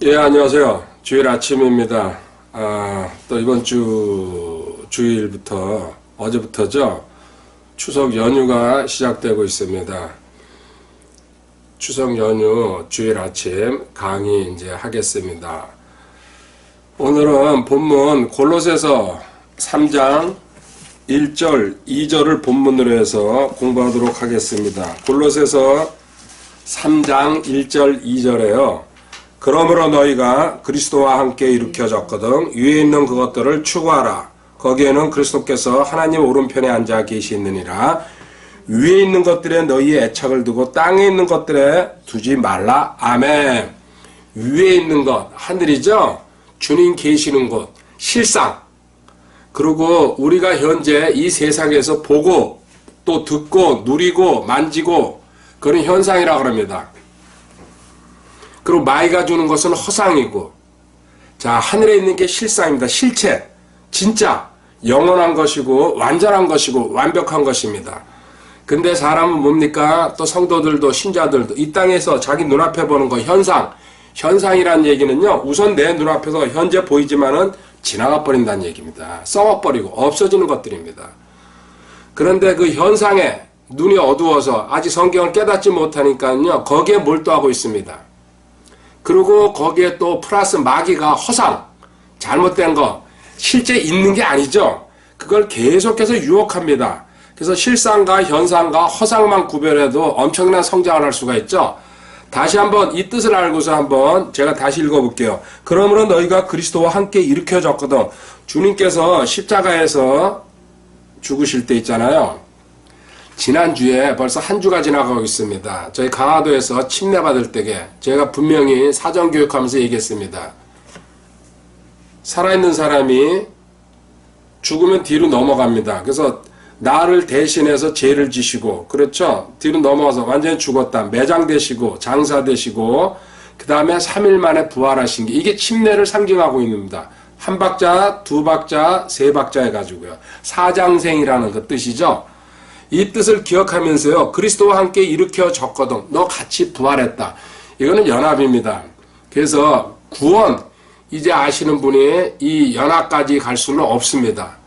예, 안녕하세요. 주일 아침입니다. 또 이번 주일부터, 어제부터죠. 추석 연휴가 시작되고 있습니다. 추석 연휴 주일 아침 강의 이제 하겠습니다. 오늘은 본문 골로새서 3장 1절, 2절을 본문으로 해서 공부하도록 하겠습니다. 골로새서 3장 1절, 2절에요. 그러므로 너희가 그리스도와 함께 일으켜졌거든 위에 있는 그것들을 추구하라. 거기에는 그리스도께서 하나님 오른편에 앉아 계시느니라. 위에 있는 것들에 너희의 애착을 두고 땅에 있는 것들에 두지 말라. 아멘. 위에 있는 것, 하늘이죠. 주님 계시는 곳, 실상. 그리고 우리가 현재 이 세상에서 보고 또 듣고 누리고 만지고 그런 현상이라고 합니다. 그리고 마이가 주는 것은 허상이고, 자, 하늘에 있는 게 실상입니다. 실체, 진짜 영원한 것이고 완전한 것이고 완벽한 것입니다. 근데 사람은 뭡니까? 또 성도들도 신자들도 이 땅에서 자기 눈앞에 보는 거 현상이라는 얘기는요, 우선 내 눈앞에서 현재 보이지만은 지나가 버린다는 얘기입니다. 썩어버리고 없어지는 것들입니다. 그런데 그 현상에 눈이 어두워서 아직 성경을 깨닫지 못하니까요, 거기에 몰두하고 있습니다. 그리고 거기에 또 플러스 마귀가 허상, 잘못된 거, 실제 있는 게 아니죠. 그걸 계속해서 유혹합니다. 그래서 실상과 현상과 허상만 구별해도 엄청난 성장을 할 수가 있죠. 다시 한번 이 뜻을 알고서 한번 제가 다시 읽어볼게요. 그러므로 너희가 그리스도와 함께 일으켜졌거든. 주님께서 십자가에서 죽으실 때 있잖아요. 지난주에 벌써 한 주가 지나가고 있습니다. 저희 강화도에서 침례받을 때에 제가 분명히 사전교육하면서 얘기했습니다. 살아있는 사람이 죽으면 뒤로 넘어갑니다. 그래서 나를 대신해서 죄를 지시고, 그렇죠? 뒤로 넘어가서 완전히 죽었다. 매장되시고 장사되시고 그 다음에 3일 만에 부활하신 게 이게 침례를 상징하고 있습니다. 한 박자, 두 박자, 세 박자 해가지고요. 사장생이라는 그 뜻이죠. 이 뜻을 기억하면서요, 그리스도와 함께 일으켜졌거든. 너 같이 부활했다. 이거는 연합입니다. 그래서 구원, 이제 아시는 분이 이 연합까지 갈 수는 없습니다.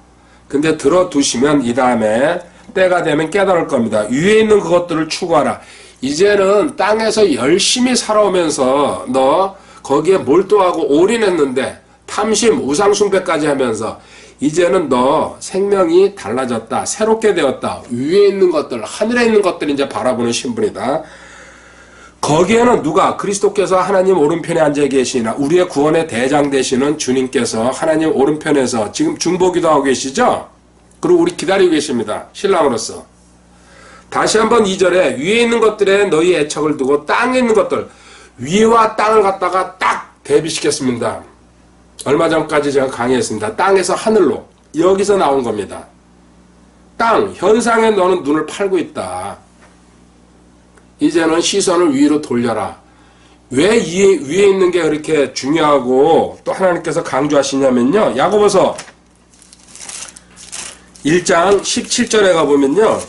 근데 들어두시면 이 다음에 때가 되면 깨달을 겁니다. 위에 있는 그것들을 추구하라. 이제는 땅에서 열심히 살아오면서 너 거기에 몰두하고 올인했는데 탐심, 우상숭배까지 하면서 이제는 너 생명이 달라졌다. 새롭게 되었다. 위에 있는 것들, 하늘에 있는 것들을 이제 바라보는 신분이다. 거기에는 누가? 그리스도께서 하나님 오른편에 앉아 계시나 우리의 구원의 대장 되시는 주님께서 하나님 오른편에서 지금 중보기도 하고 계시죠? 그리고 우리 기다리고 계십니다. 신랑으로서. 다시 한번 2절에 위에 있는 것들에 너희 애착을 두고 땅에 있는 것들, 위와 땅을 갖다가 딱 대비시켰습니다. 얼마 전까지 제가 강의했습니다. 땅에서 하늘로. 여기서 나온 겁니다. 땅, 현상에 너는 눈을 팔고 있다. 이제는 시선을 위로 돌려라. 왜 위에 있는 게 그렇게 중요하고 또 하나님께서 강조하시냐면요. 야고보서 1장 17절에 가보면요.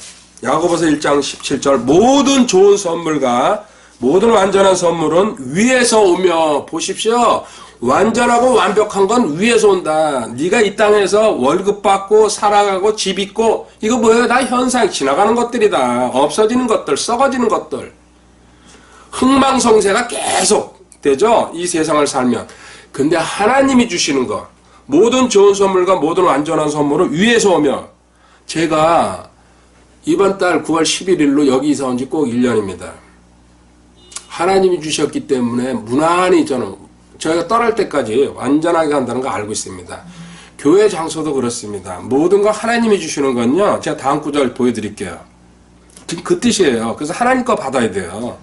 야고보서 1장 17절 모든 좋은 선물과 모든 완전한 선물은 위에서 오며 보십시오. 완전하고 완벽한 건 위에서 온다. 네가 이 땅에서 월급 받고 살아가고 집 있고 이거 뭐예요? 다 현상 지나가는 것들이다. 없어지는 것들, 썩어지는 것들. 흥망성쇠가 계속 되죠? 이 세상을 살면. 근데 하나님이 주시는 거, 모든 좋은 선물과 모든 완전한 선물은 위에서 오며, 제가 이번 달 9월 11일로 여기 이사 온 지 꼭 1년입니다. 하나님이 주셨기 때문에 무난히 저희가 떠날 때까지 완전하게 한다는 거 알고 있습니다. 교회 장소도 그렇습니다. 모든 거 하나님이 주시는 건요, 제가 다음 구절 보여드릴게요. 지금 그 뜻이에요. 그래서 하나님 거 받아야 돼요.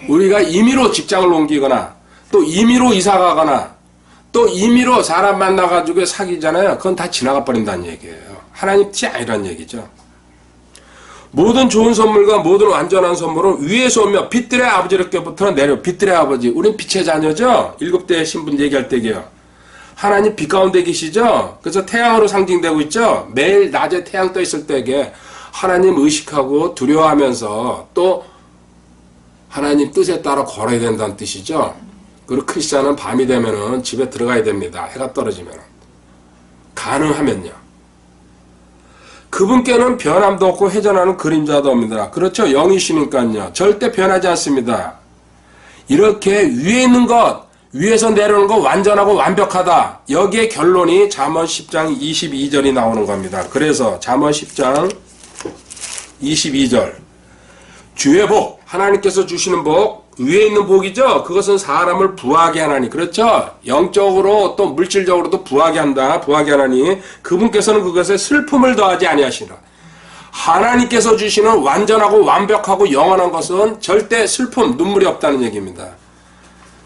우리가 임의로 직장을 옮기거나 또 임의로 이사 가거나 또 임의로 사람 만나가지고 사귀잖아요. 그건 다 지나가 버린다는 얘기예요. 하나님 뜻이 아니란 얘기죠. 모든 좋은 선물과 모든 완전한 선물은 위에서 오며 빛들의 아버지로부터 내려. 빛들의 아버지, 우린 빛의 자녀죠. 7대 신분 얘기할 때게요. 하나님 빛 가운데 계시죠. 그래서 태양으로 상징되고 있죠. 매일 낮에 태양 떠 있을 때에 하나님 의식하고 두려워하면서 또 하나님 뜻에 따라 걸어야 된다는 뜻이죠. 그리고 크리스찬은 밤이 되면은 집에 들어가야 됩니다. 해가 떨어지면. 가능하면요. 그분께는 변함도 없고 회전하는 그림자도 없습니다. 그렇죠. 영이시니까요. 절대 변하지 않습니다. 이렇게 위에 있는 것, 위에서 내려오는 것 완전하고 완벽하다. 여기에 결론이 잠언 10장 22절이 나오는 겁니다. 그래서 잠언 10장 22절 주의 복, 하나님께서 주시는 복, 위에 있는 복이죠. 그것은 사람을 부하게 하나니, 그렇죠. 영적으로 또 물질적으로도 부하게 한다. 부하게 하나니 그분께서는 그것에 슬픔을 더하지 아니하시라. 하나님께서 주시는 완전하고 완벽하고 영원한 것은 절대 슬픔, 눈물이 없다는 얘기입니다.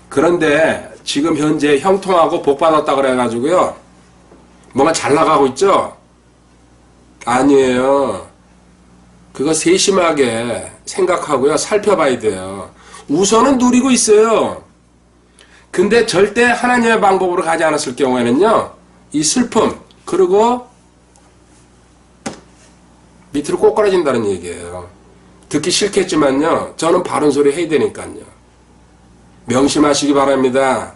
그런데 지금 현재 형통하고 복받았다 그래가지고요, 뭔가 잘 나가고 있죠? 아니에요. 그거 세심하게 생각하고요, 살펴봐야 돼요. 우선은 누리고 있어요. 근데 절대 하나님의 방법으로 가지 않았을 경우에는요, 이 슬픔, 그리고 밑으로 꼬꾸라진다는 얘기예요. 듣기 싫겠지만요, 저는 바른 소리 해야 되니까요. 명심하시기 바랍니다.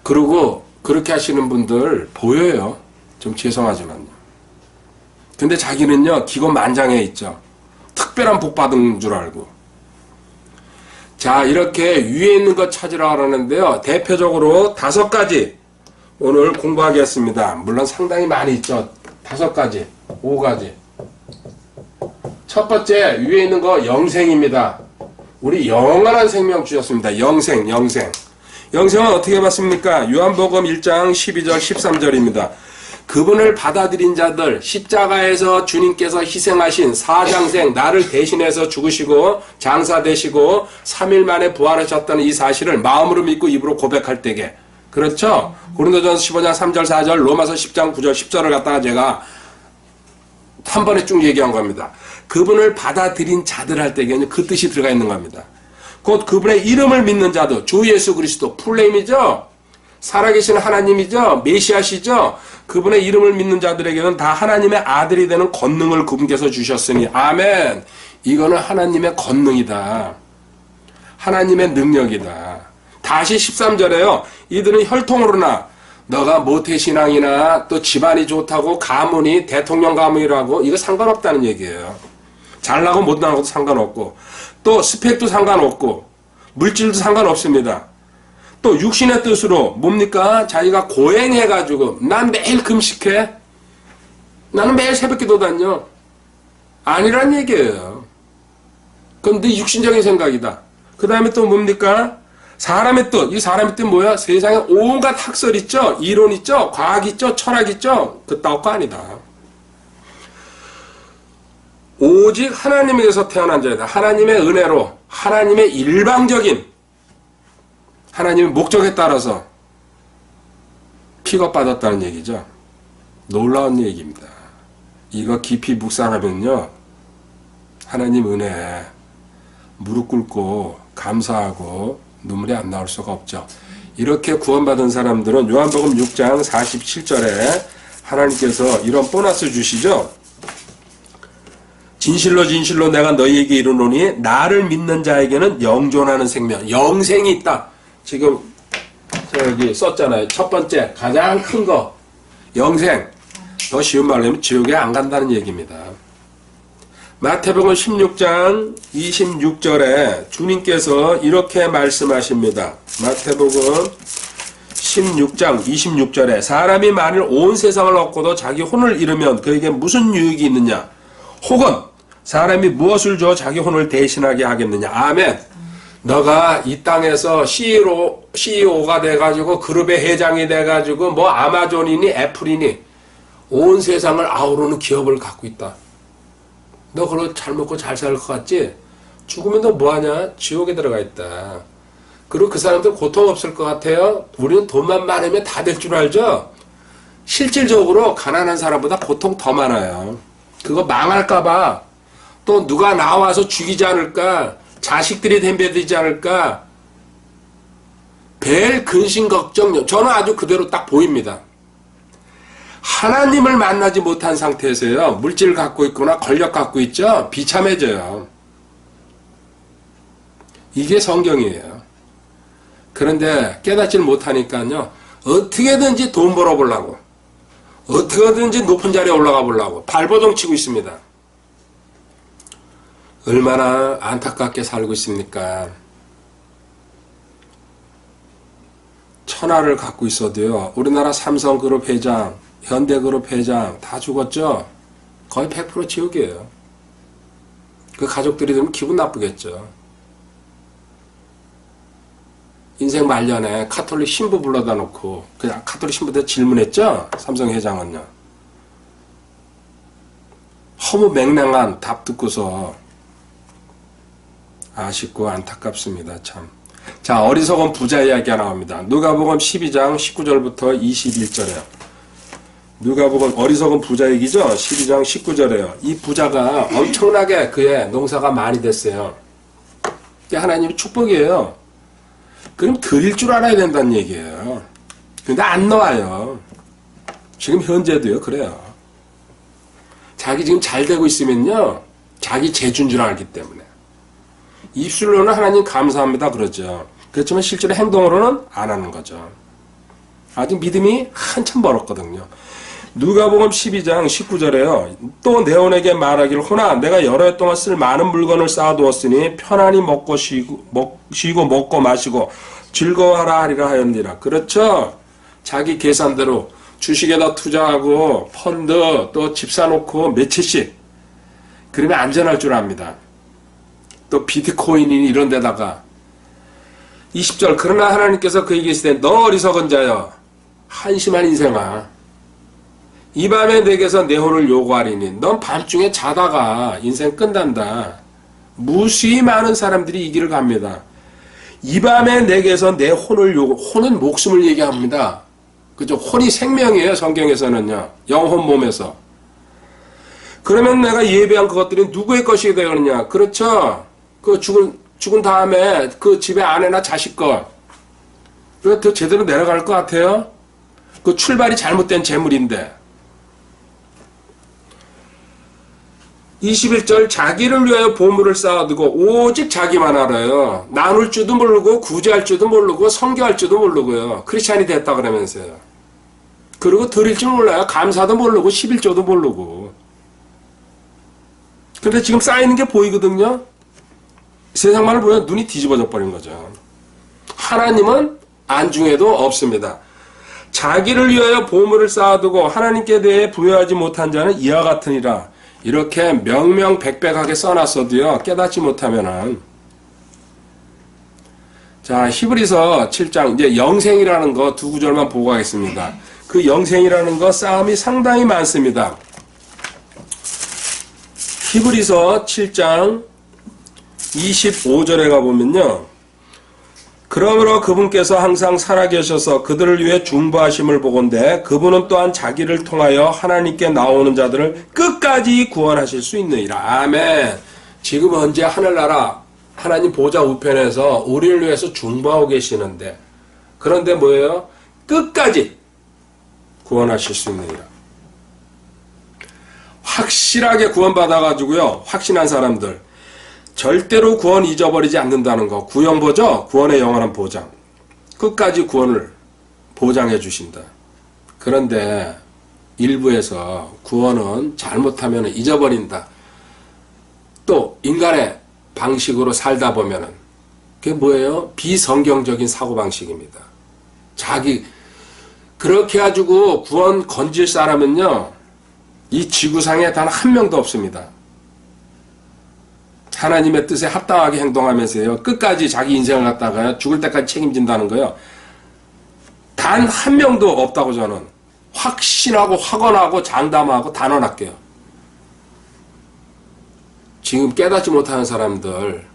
그리고 그렇게 하시는 분들 보여요. 좀 죄송하지만요. 근데 자기는요, 기고만장해 있죠. 특별한 복 받은 줄 알고. 자, 이렇게 위에 있는 것 찾으라고 하는데요, 대표적으로 5가지 오늘 공부하겠습니다. 물론 상당히 많이 있죠. 5가지, 5가지. 첫 번째, 위에 있는 거 영생입니다. 우리 영원한 생명 주셨습니다. 영생. 영생은 어떻게 봤습니까? 요한복음 1장 12절 13절입니다. 그분을 받아들인 자들, 십자가에서 주님께서 희생하신 사장생, 나를 대신해서 죽으시고 장사되시고 3일 만에 부활하셨다는 이 사실을 마음으로 믿고 입으로 고백할 때게, 그렇죠? 고린도전서 15장 3절 4절, 로마서 10장 9절 10절을 갖다가 제가 한 번에 쭉 얘기한 겁니다. 그분을 받아들인 자들 할 때에는 그 뜻이 들어가 있는 겁니다. 곧 그분의 이름을 믿는 자들, 주 예수 그리스도, 풀네임이죠? 살아계신 하나님이죠? 메시아시죠? 그분의 이름을 믿는 자들에게는 다 하나님의 아들이 되는 권능을 그분께서 주셨으니, 아멘. 이거는 하나님의 권능이다. 하나님의 능력이다. 다시 13절에요. 이들은 혈통으로나 너가 모태신앙이나 또 집안이 좋다고 가문이 대통령 가문이라고, 이거 상관없다는 얘기예요. 잘나고 못나고 상관없고, 또 스펙도 상관없고, 물질도 상관없습니다. 또 육신의 뜻으로 뭡니까? 자기가 고행해가지고 난 매일 금식해, 나는 매일 새벽기도 다녀, 아니란 얘기예요. 그건 네 육신적인 생각이다. 그 다음에 또 뭡니까? 사람의 뜻. 이 사람의 뜻 뭐야? 세상에 온갖 학설 있죠? 이론 있죠? 과학 있죠? 철학 있죠? 그따위 거 아니다. 오직 하나님에게서 태어난 자이다. 하나님의 은혜로, 하나님의 일방적인 하나님의 목적에 따라서 픽업받았다는 얘기죠. 놀라운 얘기입니다. 이거 깊이 묵상하면요, 하나님 은혜에 무릎 꿇고 감사하고 눈물이 안 나올 수가 없죠. 이렇게 구원받은 사람들은 요한복음 6장 47절에 하나님께서 이런 보너스 주시죠. 진실로 진실로 내가 너희에게 이르노니 나를 믿는 자에게는 영존하는 생명, 영생이 있다. 지금 여기 썼잖아요. 첫 번째, 가장 큰 거, 영생. 더 쉬운 말로 하면 지옥에 안 간다는 얘기입니다. 마태복음 16장 26절에 주님께서 이렇게 말씀하십니다. 마태복음 16장 26절에 사람이 만일 온 세상을 얻고도 자기 혼을 잃으면 그에게 무슨 유익이 있느냐? 혹은 사람이 무엇을 줘 자기 혼을 대신하게 하겠느냐? 아멘. 너가 이 땅에서 CEO가 돼가지고 그룹의 회장이 돼가지고 뭐 아마존이니 애플이니 온 세상을 아우르는 기업을 갖고 있다. 너 그거 잘 먹고 잘 살 것 같지? 죽으면 너 뭐하냐? 지옥에 들어가 있다. 그리고 그 사람들 고통 없을 것 같아요? 우리는 돈만 많으면 다 될 줄 알죠? 실질적으로 가난한 사람보다 고통 더 많아요. 그거 망할까봐, 또 누가 나와서 죽이지 않을까, 자식들이 덤벼들지 않을까, 별 근심 걱정, 저는 아주 그대로 딱 보입니다. 하나님을 만나지 못한 상태에서요, 물질을 갖고 있거나 권력 갖고 있죠, 비참해져요. 이게 성경이에요. 그런데 깨닫지를 못하니까요. 어떻게든지 돈 벌어보려고, 어떻게든지 높은 자리에 올라가 보려고 발버둥 치고 있습니다. 얼마나 안타깝게 살고 있습니까? 천하를 갖고 있어도요. 우리나라 삼성그룹 회장, 현대그룹 회장 다 죽었죠. 거의 100% 지옥이에요. 그 가족들이 들으면 기분 나쁘겠죠. 인생 말년에 카톨릭 신부 불러다 놓고 그냥 카톨릭 신부한테 질문했죠. 삼성 회장은요. 허무맹랑한 답 듣고서 아쉽고 안타깝습니다. 참. 자, 어리석은 부자 이야기가 나옵니다. 누가복음 12장 19절부터 21절에요. 누가복음 어리석은 부자 얘기죠. 12장 19절에요. 이 부자가 엄청나게 그의 농사가 많이 됐어요. 이게 하나님의 축복이에요. 그럼 드릴 줄 알아야 된다는 얘기예요. 근데 안 나와요. 지금 현재도요. 그래요. 자기 지금 잘 되고 있으면요. 자기 재주인 줄 알기 때문에. 입술로는 하나님 감사합니다 그러죠. 그렇지만 실제로 행동으로는 안 하는 거죠. 아직 믿음이 한참 멀었거든요. 누가복음 12장 19절에요. 또 네온에게 말하기를 호나 내가 여러 해 동안 쓸 많은 물건을 쌓아두었으니 편안히 먹고 쉬고 먹고 마시고 즐거워하라 하리라 하였느니라. 그렇죠. 자기 계산대로 주식에다 투자하고 펀드 또 집 사놓고 며칠씩 그러면 안전할 줄 압니다. 또 비트코인이 이런 데다가 20절 그러나 하나님께서 그에게 이르시되 너 어리석은 자여 한심한 인생아 이 밤에 내게서 내 혼을 요구하리니 넌 밤중에 자다가 인생 끝난다. 무수히 많은 사람들이 이 길을 갑니다. 이 밤에 내게서 내 혼을 혼은 목숨을 얘기합니다. 그죠? 혼이 생명이에요. 성경에서는요. 영혼 몸에서. 그러면 내가 예배한 그것들이 누구의 것이 되겠느냐? 그렇죠? 그 죽은 다음에 그 집에 아내나 자식 것. 그거 더 제대로 내려갈 것 같아요? 그 출발이 잘못된 재물인데. 21절 자기를 위하여 보물을 쌓아두고 오직 자기만 알아요. 나눌 줄도 모르고 구제할 줄도 모르고 성교할 줄도 모르고요. 크리스찬이 됐다 그러면서요. 그리고 드릴 줄 몰라요. 감사도 모르고 11조도 모르고. 근데 지금 쌓이는 게 보이거든요. 세상만을 보면 눈이 뒤집어져 버린 거죠. 하나님은 안중에도 없습니다. 자기를 위하여 보물을 쌓아두고 하나님께 대해 부여하지 못한 자는 이와 같으니라. 이렇게 명명백백하게 써놨어도요. 깨닫지 못하면은 자 히브리서 7장 이제 영생이라는 거 두 구절만 보고 가겠습니다. 그 영생이라는 거 싸움이 상당히 많습니다. 히브리서 7장 25절에 가보면요. 그러므로 그분께서 항상 살아계셔서 그들을 위해 중보하심을 보건대 그분은 또한 자기를 통하여 하나님께 나오는 자들을 끝까지 구원하실 수 있느니라. 아멘. 지금 현재 하늘나라 하나님 보좌 우편에서 우리를 위해서 중보하고 계시는데 그런데 뭐예요? 끝까지 구원하실 수 있느니라. 확실하게 구원받아가지고요. 확신한 사람들 절대로 구원 잊어버리지 않는다는 거. 구영보죠? 구원의 영원한 보장. 끝까지 구원을 보장해 주신다. 그런데 일부에서 구원은 잘못하면 잊어버린다. 또 인간의 방식으로 살다 보면은 그게 뭐예요? 비성경적인 사고방식입니다. 그렇게 해가지고 구원 건질 사람은요. 이 지구상에 단 한 명도 없습니다. 하나님의 뜻에 합당하게 행동하면서요. 끝까지 자기 인생을 갖다가 죽을 때까지 책임진다는 거요. 단 한 명도 없다고 저는 확신하고 확언하고 장담하고 단언할게요. 지금 깨닫지 못하는 사람들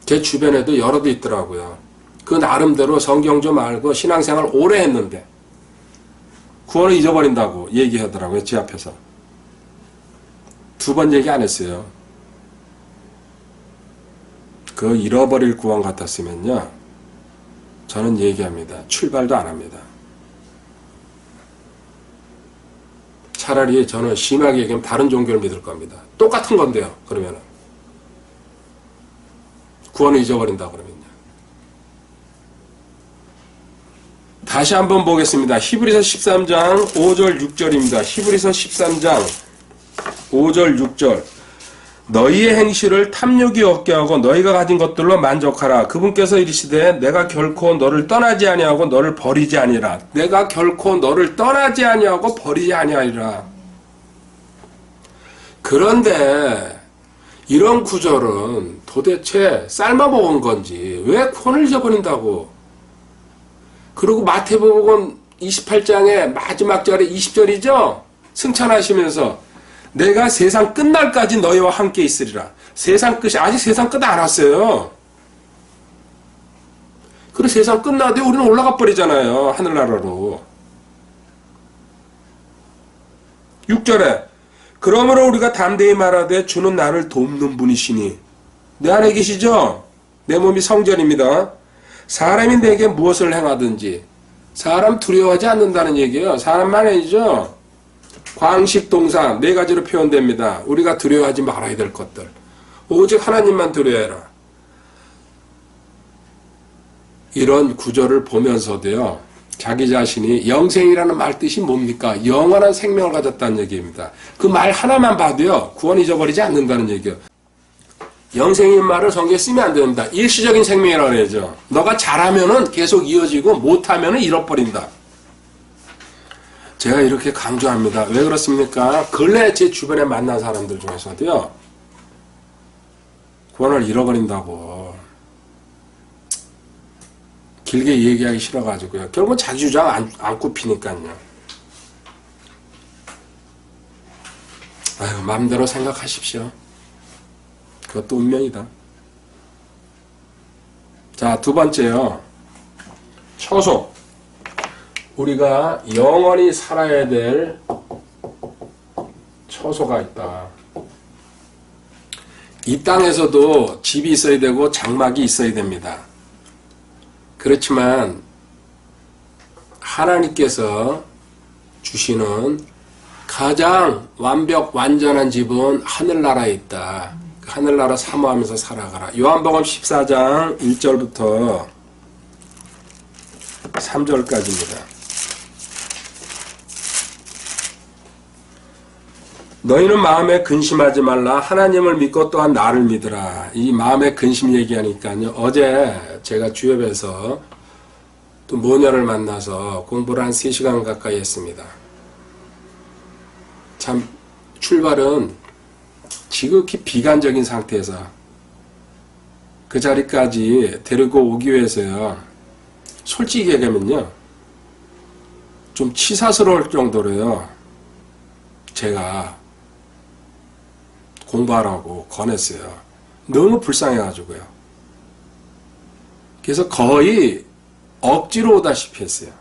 제 주변에도 여럿도 있더라고요. 그 나름대로 성경 좀 알고 신앙생활 오래 했는데 구원을 잊어버린다고 얘기하더라고요. 제 앞에서. 2번 얘기 안 했어요. 그 잃어버릴 구원 같았으면요. 저는 얘기합니다. 출발도 안 합니다. 차라리 저는 심하게 얘기하면 다른 종교를 믿을 겁니다. 똑같은 건데요. 그러면은. 구원을 잊어버린다 그러면요. 다시 한번 보겠습니다. 히브리서 13장 5절 6절입니다. 히브리서 13장 5절 6절. 너희의 행실을 탐욕이 없게 하고 너희가 가진 것들로 만족하라. 그분께서 이르시되 내가 결코 너를 떠나지 아니하고 너를 버리지 아니라. 내가 결코 너를 떠나지 아니하고 버리지 아니하리라. 그런데 이런 구절은 도대체 삶아먹은 건지 왜 구원을 잊어버린다고. 그리고 마태복음 28장의 마지막 절에 20절이죠. 승천하시면서 내가 세상 끝날까지 너희와 함께 있으리라. 세상 끝이 아직 세상 끝 안 왔어요. 그리고 세상 끝나도 우리는 올라가 버리잖아요. 하늘나라로. 6절에 그러므로 우리가 담대히 말하되 주는 나를 돕는 분이시니. 내 안에 계시죠? 내 몸이 성전입니다. 사람이 내게 무엇을 행하든지 사람 두려워하지 않는다는 얘기예요. 사람만 아니죠. 광식 동사 네 가지로 표현됩니다. 우리가 두려워하지 말아야 될 것들. 오직 하나님만 두려워해라. 이런 구절을 보면서도요. 자기 자신이 영생이라는 말 뜻이 뭡니까? 영원한 생명을 가졌다는 얘기입니다. 그 말 하나만 봐도요. 구원 잊어버리지 않는다는 얘기예요. 영생인 말을 성경에 쓰면 안 됩니다. 일시적인 생명이라고 그러죠. 너가 잘하면은 계속 이어지고 못하면은 잃어버린다. 제가 이렇게 강조합니다. 왜 그렇습니까? 근래 제 주변에 만난 사람들 중에서도요. 구원을 잃어버린다고. 길게 얘기하기 싫어가지고요. 결국은 자기 주장 안 굽히니까요. 아유, 마음대로 생각하십시오. 그것도 운명이다. 자, 두 번째요. 처소. 우리가 영원히 살아야 될 처소가 있다. 이 땅에서도 집이 있어야 되고 장막이 있어야 됩니다. 그렇지만 하나님께서 주시는 가장 완전한 집은 하늘나라에 있다. 하늘나라 사모하면서 살아가라. 요한복음 14장 1절부터 3절까지입니다. 너희는 마음에 근심하지 말라. 하나님을 믿고 또한 나를 믿으라. 이 마음에 근심 얘기하니까요. 어제 제가 주협에서 또 모녀를 만나서 공부를 한 3시간 가까이 했습니다. 참 출발은 지극히 비관적인 상태에서 그 자리까지 데리고 오기 위해서요. 솔직히 얘기하면요. 좀 치사스러울 정도로요. 제가 공부하라고 권했어요. 너무 불쌍해가지고요. 그래서 거의 억지로 오다시피 했어요.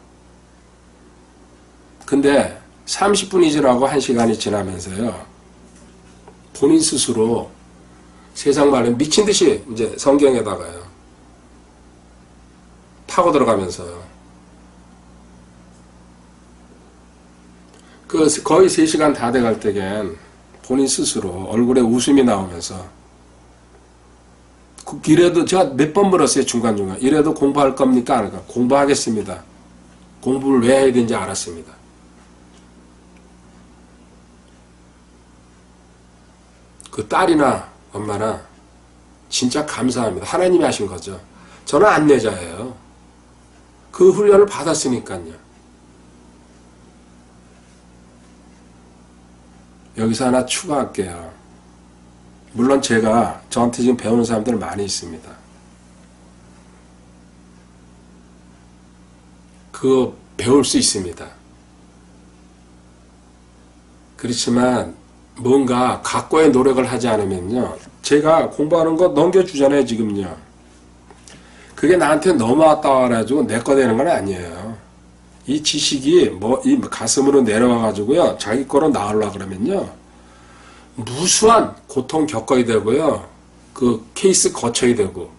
근데 30분이 지나고 1시간이 지나면서요. 본인 스스로 세상 말로 미친 듯이 이제 성경에다가요. 파고 들어가면서요. 그 거의 3시간 다 돼갈 때겐 본인 스스로 얼굴에 웃음이 나오면서 이래도 제가 몇 번 물었어요. 중간중간. 이래도 공부할 겁니까? 안 할까? 공부하겠습니다. 공부를 왜 해야 되는지 알았습니다. 그 딸이나 엄마나 진짜 감사합니다. 하나님이 하신 거죠. 저는 안내자예요. 그 훈련을 받았으니까요. 여기서 하나 추가할게요. 물론 제가 저한테 지금 배우는 사람들 많이 있습니다. 그거 배울 수 있습니다. 그렇지만 뭔가 각고의 노력을 하지 않으면요. 제가 공부하는 거 넘겨주잖아요. 지금요. 그게 나한테 넘어왔다 그래가지고 내 거 되는 건 아니에요. 이 지식이 이 가슴으로 내려와 가지고요. 자기 거로 나오려고 그러면요. 무수한 고통 겪어야 되고요. 그 케이스 거쳐야 되고.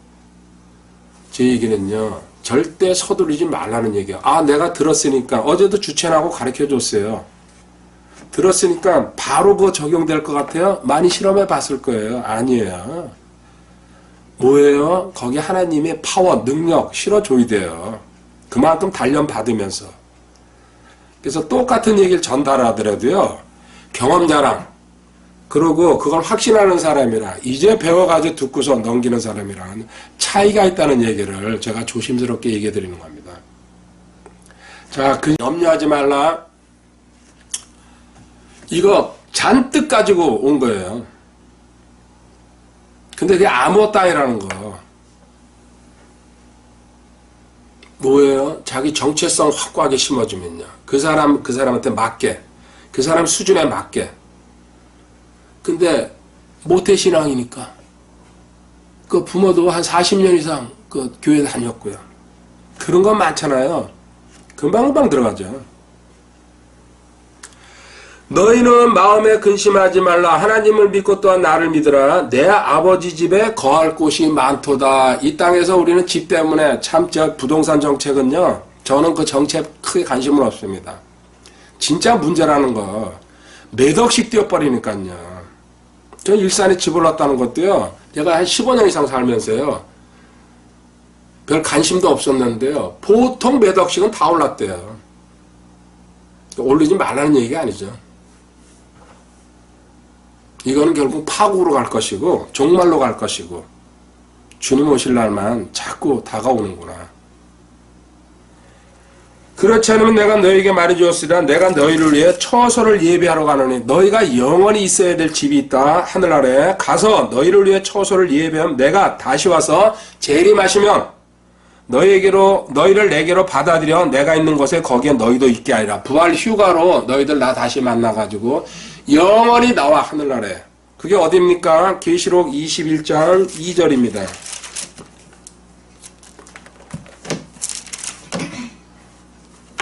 제 얘기는요. 절대 서두르지 말라는 얘기예요. 아, 내가 들었으니까 어제도 주체하고 가르쳐 줬어요. 들었으니까 바로 그거 적용될 것 같아요? 많이 실험해 봤을 거예요. 아니에요. 뭐예요? 거기 하나님의 파워, 능력 실어줘야 돼요. 그만큼 단련받으면서. 그래서 똑같은 얘기를 전달하더라도요. 경험 자랑. 그리고 그걸 확신하는 사람이라 이제 배워가지고 듣고서 넘기는 사람이랑 차이가 있다는 얘기를 제가 조심스럽게 얘기해 드리는 겁니다. 자, 그 염려하지 말라. 이거 잔뜩 가지고 온 거예요. 근데 그게 아무것도 아니라는 거. 뭐예요? 자기 정체성 확고하게 심어주면요. 그 사람한테 맞게. 그 사람 수준에 맞게. 근데 모태신앙이니까. 그 부모도 한 40년 이상 그 교회 다녔고요. 그런 건 많잖아요. 금방금방 들어가죠. 너희는 마음에 근심하지 말라. 하나님을 믿고 또한 나를 믿으라. 내 아버지 집에 거할 곳이 많도다. 이 땅에서 우리는 집 때문에 참 부동산 정책은요. 저는 그 정책 크게 관심은 없습니다. 진짜 문제라는 거 몇 억씩 뛰어버리니까요. 저 일산에 집을 놨다는 것도요. 제가 한 15년 이상 살면서요. 별 관심도 없었는데요. 보통 몇 억씩은 다 올랐대요. 올리지 말라는 얘기가 아니죠. 이거는 결국 파국으로 갈 것이고 종말로 갈 것이고 주님 오실 날만 자꾸 다가오는구나. 그렇지 않으면 내가 너희에게 말해주었으리라. 내가 너희를 위해 처소를 예비하러 가노니 너희가 영원히 있어야 될 집이 있다. 하늘 아래 가서 너희를 위해 처소를 예비하면 내가 다시 와서 재림하시면 너희를 내게로 받아들여 내가 있는 곳에 거기에 너희도 있게 하리라. 부활 휴가로 너희들 나 다시 만나가지고 영원히 나와 하늘나라에. 그게 어디입니까? 계시록 21장 2절입니다.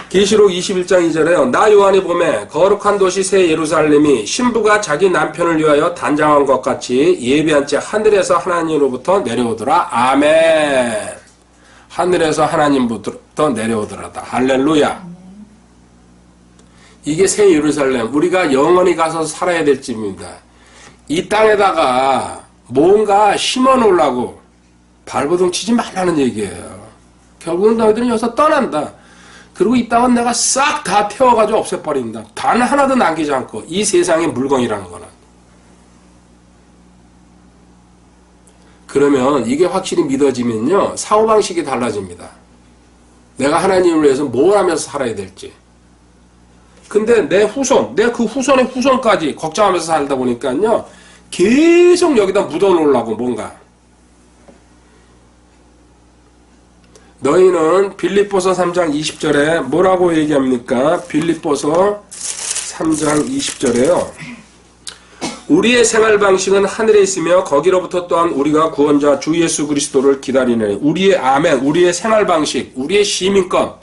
계시록 21장 2절에요. 나 요한이 보매 거룩한 도시 새 예루살렘이 신부가 자기 남편을 위하여 단장한 것 같이 예비한 채 하늘에서 하나님으로부터 내려오더라. 아멘. 하늘에서 하나님부터 내려오더라다. 할렐루야. 이게 새 예루살렘. 우리가 영원히 가서 살아야 될 집입니다. 이 땅에다가 뭔가 심어 놓으려고 발버둥 치지 말라는 얘기예요. 결국은 너희들은 여기서 떠난다. 그리고 이 땅은 내가 싹 다 태워가지고 없애버린다. 단 하나도 남기지 않고. 이 세상의 물건이라는 거는. 그러면 이게 확실히 믿어지면요. 사고방식이 달라집니다. 내가 하나님을 위해서 뭘 하면서 살아야 될지. 근데 내 후손, 내 그 후손의 후손까지 걱정하면서 살다 보니까요. 계속 여기다 묻어놓으려고 뭔가. 너희는 빌립보서 3장 20절에 뭐라고 얘기합니까? 빌립보서 3장 20절에요. 우리의 생활 방식은 하늘에 있으며 거기로부터 또한 우리가 구원자 주 예수 그리스도를 기다리는 우리의 아멘, 우리의 생활 방식, 우리의 시민권.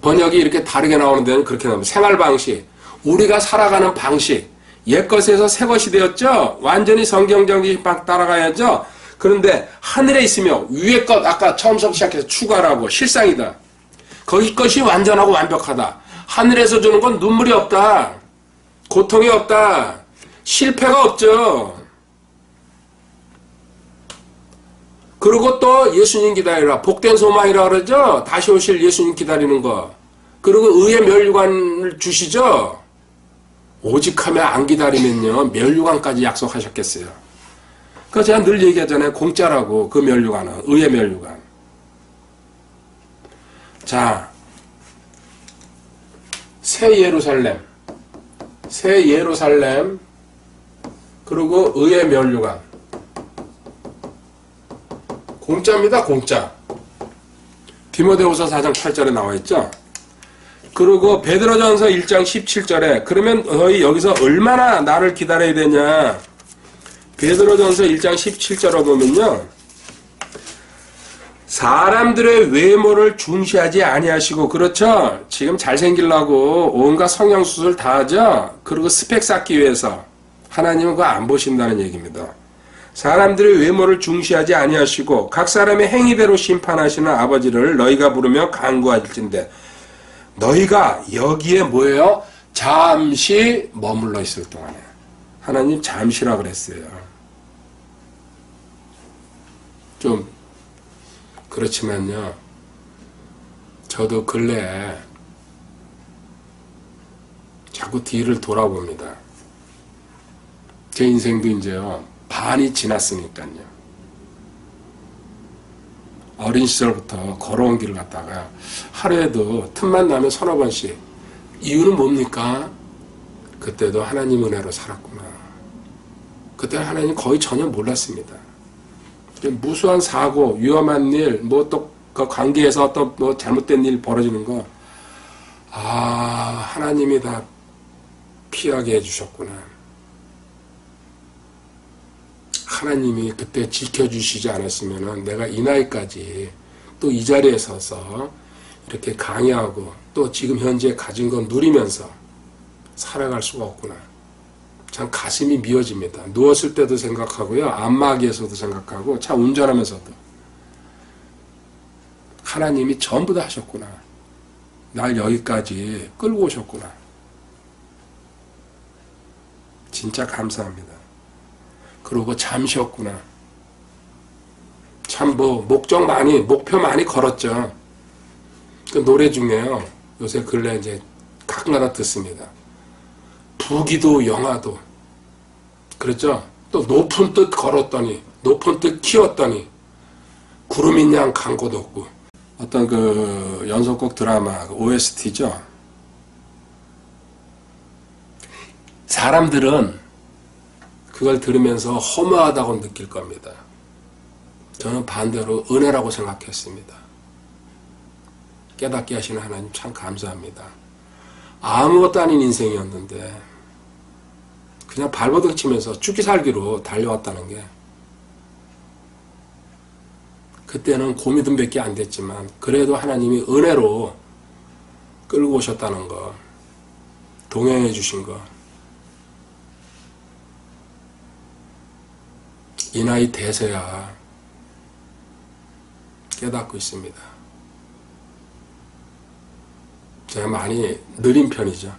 번역이 이렇게 다르게 나오는 데는 그렇게 나옵니다. 생활 방식, 우리가 살아가는 방식. 옛것에서 새것이 되었죠. 완전히 성경적인 방 따라가야죠. 그런데 하늘에 있으며 위의 것 아까 처음부터 시작해서 추가라고 실상이다. 거기 것이 완전하고 완벽하다. 하늘에서 주는 건 눈물이 없다. 고통이 없다. 실패가 없죠. 그리고 또 예수님 기다리라. 복된 소망이라 그러죠. 다시 오실 예수님 기다리는 거. 그리고 의의 멸류관을 주시죠. 오직 하면 안 기다리면요. 멸류관까지 약속하셨겠어요. 그래서 제가 늘 얘기하잖아요. 공짜라고 그 멸류관은. 의의 멸류관. 자, 새 예루살렘. 새 예루살렘. 그리고 의의 멸류관. 공짜입니다. 공짜. 디모데후서 4장 8절에 나와 있죠. 그리고 베드로전서 1장 17절에 그러면 너희 여기서 얼마나 나를 기다려야 되냐. 베드로전서 1장 17절을 보면요. 사람들의 외모를 중시하지 아니하시고 그렇죠. 지금 잘생기려고 온갖 성형수술 다 하죠. 그리고 스펙 쌓기 위해서 하나님은 그거 안 보신다는 얘기입니다. 사람들의 외모를 중시하지 아니하시고 각 사람의 행위대로 심판하시는 아버지를 너희가 부르며 간구하실진대 너희가 여기에 뭐예요? 잠시 머물러 있을 동안에 하나님 잠시라 그랬어요. 좀 그렇지만요. 저도 근래에 자꾸 뒤를 돌아봅니다. 제 인생도 이제요, 반이 지났으니까요. 어린 시절부터 걸어온 길을 갔다가 하루에도 틈만 나면 서너 번씩. 이유는 뭡니까? 그때도 하나님 은혜로 살았구나. 그때 하나님 거의 전혀 몰랐습니다. 무수한 사고, 위험한 일, 뭐 또 그 관계에서 어떤 뭐 잘못된 일 벌어지는 거, 하나님이 다 피하게 해주셨구나. 하나님이 그때 지켜주시지 않았으면 내가 이 나이까지 또 이 자리에 서서 이렇게 강의하고 또 지금 현재 가진 건 누리면서 살아갈 수가 없구나. 참 가슴이 미어집니다. 누웠을 때도 생각하고요. 안마기에서도 생각하고 차 운전하면서도 하나님이 전부 다 하셨구나. 날 여기까지 끌고 오셨구나. 진짜 감사합니다. 그러고 잠 쉬었구나. 참 목표 많이 걸었죠. 그 노래 중에요. 요새 근래 이제 가끔가다 듣습니다. 부기도 영화도. 그렇죠? 또 높은 뜻 걸었더니, 높은 뜻 키웠더니, 구름인 양 간 곳 없고. 어떤 그 연속곡 드라마 OST죠. 사람들은 그걸 들으면서 허무하다고 느낄 겁니다. 저는 반대로 은혜라고 생각했습니다. 깨닫게 하시는 하나님 참 감사합니다. 아무것도 아닌 인생이었는데 그냥 발버둥 치면서 죽기 살기로 달려왔다는 게, 그때는 고미등밖에 안 됐지만 그래도 하나님이 은혜로 끌고 오셨다는 거, 동행해 주신 거, 이 나이 돼서야 깨닫고 있습니다. 제가 많이 느린 편이죠.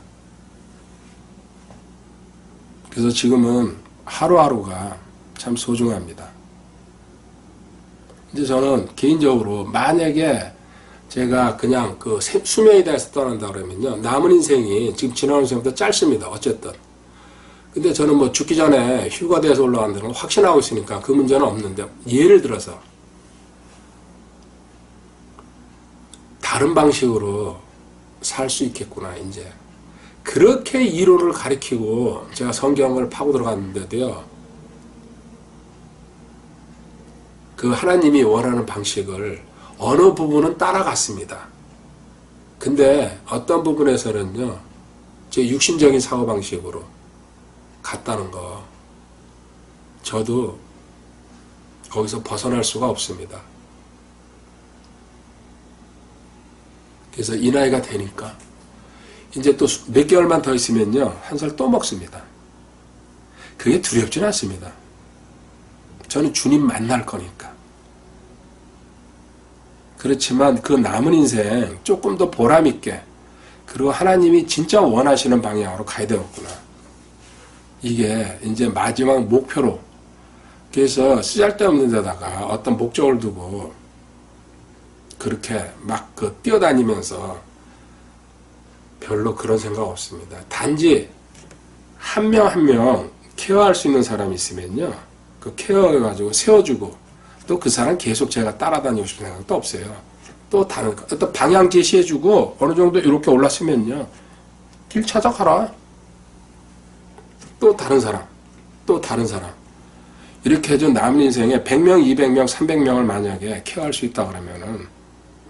그래서 지금은 하루하루가 참 소중합니다. 이제 저는 개인적으로 만약에 제가 그냥 그 수명에 대해서 떠난다 그러면요, 남은 인생이 지금 지나온 인생보다 짧습니다. 어쨌든. 근데 저는 뭐 죽기 전에 휴가 돼서 올라간다는 걸 확신하고 있으니까 그 문제는 없는데, 예를 들어서 다른 방식으로 살 수 있겠구나, 이제. 그렇게 이론을 가리키고 제가 성경을 파고 들어갔는데도요, 그 하나님이 원하는 방식을 어느 부분은 따라갔습니다. 근데 어떤 부분에서는요, 제 육신적인 사고방식으로 갔다는 거, 저도 거기서 벗어날 수가 없습니다. 그래서 이 나이가 되니까 이제 또 몇 개월만 더 있으면요, 한 살 또 먹습니다. 그게 두렵지는 않습니다. 저는 주님 만날 거니까. 그렇지만 그 남은 인생 조금 더 보람있게, 그리고 하나님이 진짜 원하시는 방향으로 가야 되겠구나. 이게 이제 마지막 목표로. 그래서 쓰잘데없는 데다가 어떤 목적을 두고 그렇게 막 뛰어다니면서 별로 그런 생각 없습니다. 단지 한 명 한 명 케어할 수 있는 사람이 있으면요, 그 케어해가지고 세워주고, 또 그 사람 계속 제가 따라다니고 싶은 생각도 없어요. 또 다른 어떤 방향 제시해주고 어느 정도 이렇게 올랐으면요, 길 찾아가라. 또 다른 사람, 또 다른 사람. 이렇게 해서 남은 인생에 100명, 200명, 300명을 만약에 케어할 수 있다 그러면은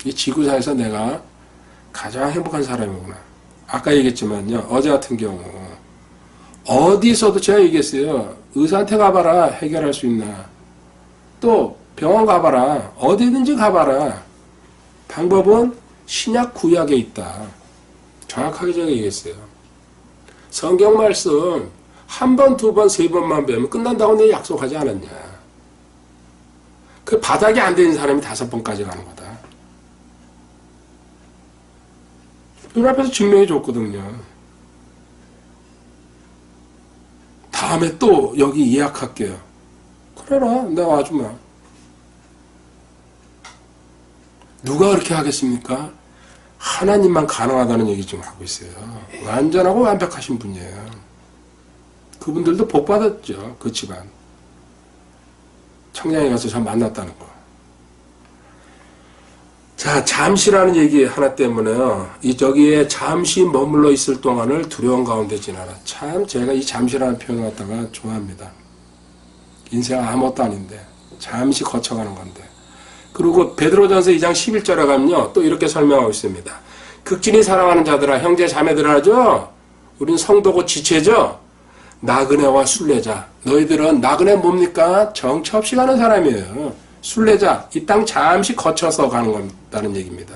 이 지구상에서 내가 가장 행복한 사람이구나. 아까 얘기했지만요, 어제 같은 경우 어디서도 제가 얘기했어요. 의사한테 가봐라, 해결할 수 있나. 또 병원 가봐라, 어디든지 가봐라. 방법은 신약 구약에 있다. 정확하게 제가 얘기했어요. 성경 말씀 한 번, 두 번, 세 번만 배우면 끝난다고 내가 약속하지 않았냐. 그 바닥이 안 되는 사람이 5번까지 가는 거다. 눈앞에서 증명해 줬거든요. 다음에 또 여기 예약할게요. 그래라, 내가 와주마. 누가 그렇게 하겠습니까? 하나님만 가능하다는 얘기 좀 하고 있어요. 완전하고 완벽하신 분이에요. 그분들도 복 받았죠. 그 집안. 청량에 가서 저 만났다는 거. 자, 잠시라는 얘기 하나 때문에요. 저기에 잠시 머물러 있을 동안을 두려움 가운데 지나라. 참 제가 이 잠시라는 표현을 갖다가 좋아합니다. 인생 아무것도 아닌데 잠시 거쳐가는 건데. 그리고 베드로전서 2장 11절에 가면요. 또 이렇게 설명하고 있습니다. 극진히 사랑하는 자들아, 형제 자매들아죠. 우린 성도고 지체죠. 나그네와 순례자. 너희들은 나그네 뭡니까? 정처 없이 가는 사람이에요. 순례자. 이 땅 잠시 거쳐서 가는 건다는 얘기입니다.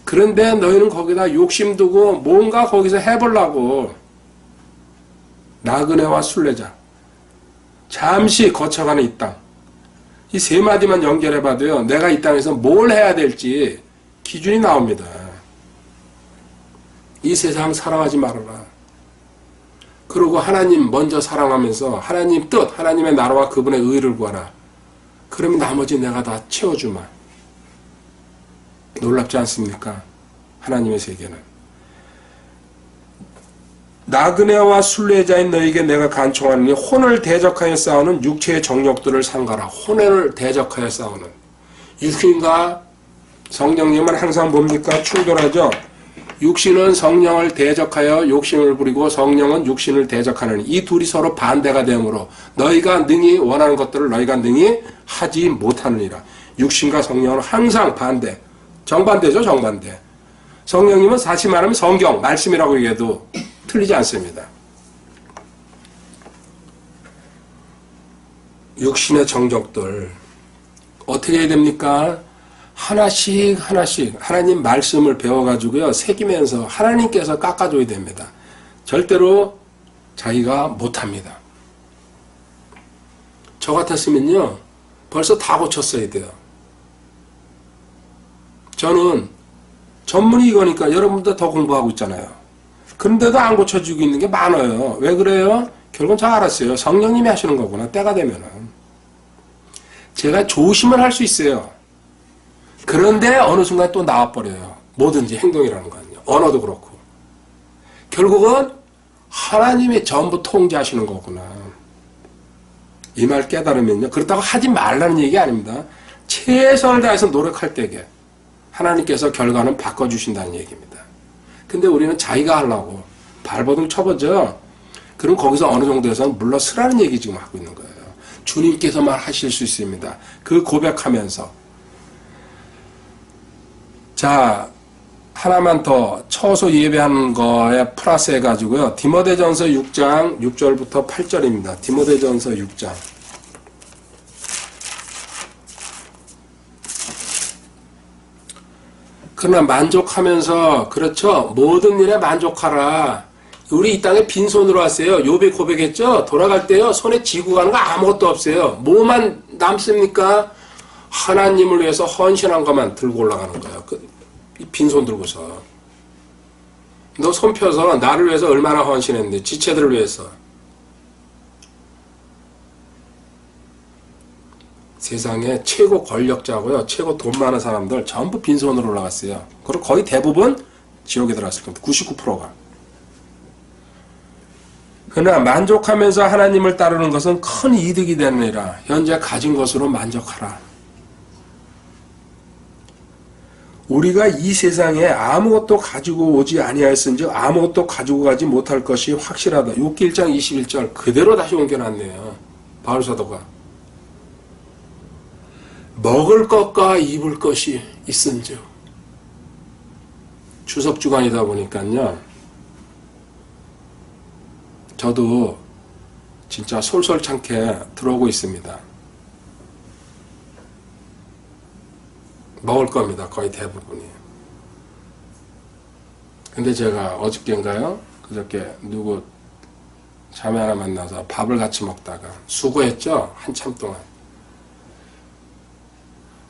그런데 너희는 거기다 욕심 두고 뭔가 거기서 해보려고. 나그네와 순례자. 잠시 거쳐가는 이 땅. 이 세 마디만 연결해봐도요. 내가 이 땅에서 뭘 해야 될지 기준이 나옵니다. 이 세상 사랑하지 말아라. 그리고 하나님 먼저 사랑하면서 하나님 뜻, 하나님의 나라와 그분의 의를 구하라. 그러면 나머지 내가 다 채워주마. 놀랍지 않습니까? 하나님의 세계는. 나그네와 순례자인 너에게 내가 간청하느니 혼을 대적하여 싸우는 육체의 정욕들을 삼가라. 혼을 대적하여 싸우는. 육신과 성령님은 항상 뭡니까? 충돌하죠. 육신은 성령을 대적하여 욕심을 부리고 성령은 육신을 대적하는 이 둘이 서로 반대가 되므로 너희가 능히 원하는 것들을 너희가 능히 하지 못하느니라. 육신과 성령은 항상 반대. 정반대죠. 정반대. 성령님은 사실 말하면 성경, 말씀이라고 얘기해도 틀리지 않습니다. 육신의 정적들 어떻게 해야 됩니까? 하나씩 하나씩 하나님 말씀을 배워가지고요. 새기면서 하나님께서 깎아줘야 됩니다. 절대로 자기가 못합니다. 저 같았으면요. 벌써 다 고쳤어야 돼요. 저는 전문이 이거니까 여러분도 더 공부하고 있잖아요. 그런데도 안 고쳐지고 있는 게 많아요. 왜 그래요? 결국은 잘 알았어요. 성령님이 하시는 거구나. 때가 되면은. 제가 조심을 할 수 있어요. 그런데 어느 순간 또 나와버려요. 뭐든지 행동이라는 거는요. 언어도 그렇고. 결국은 하나님이 전부 통제하시는 거구나. 이 말 깨달으면요. 그렇다고 하지 말라는 얘기 아닙니다. 최선을 다해서 노력할 때에 하나님께서 결과는 바꿔주신다는 얘기입니다. 근데 우리는 자기가 하려고 발버둥 쳐보죠. 그럼 거기서 어느 정도에서는 물러서라는 얘기 지금 하고 있는 거예요. 주님께서만 하실 수 있습니다. 그 고백하면서. 자, 하나만 더 처소 예배하는 거에 플러스 해가지고요. 디모데전서 6장 6절부터 8절입니다. 디모데전서 6장. 그러나 만족하면서, 그렇죠. 모든 일에 만족하라. 우리 이 땅에 빈손으로 왔어요. 욥이 고백했죠. 돌아갈 때요. 손에 쥐고 가는 거 아무것도 없어요. 뭐만 남습니까? 하나님을 위해서 헌신한 것만 들고 올라가는 거예요. 빈손 들고서. 너 손 펴서 나를 위해서 얼마나 헌신했는데, 지체들을 위해서. 세상에 최고 권력자고요. 최고 돈 많은 사람들 전부 빈손으로 올라갔어요. 그리고 거의 대부분 지옥에 들어갔을 겁니다. 99%가. 그러나 만족하면서 하나님을 따르는 것은 큰 이득이 되느니라. 현재 가진 것으로 만족하라. 우리가 이 세상에 아무것도 가지고 오지 아니하였은즉 아무것도 가지고 가지 못할 것이 확실하다. 욥기 1장 21절 그대로 다시 옮겨놨네요. 바울사도가. 먹을 것과 입을 것이 있은즉. 추석 주간이다 보니까요. 저도 진짜 솔솔찮게 들어오고 있습니다. 먹을 겁니다. 거의 대부분이. 근데 제가 어저께인가요? 그저께 누구 자매 하나 만나서 밥을 같이 먹다가 수고했죠? 한참 동안.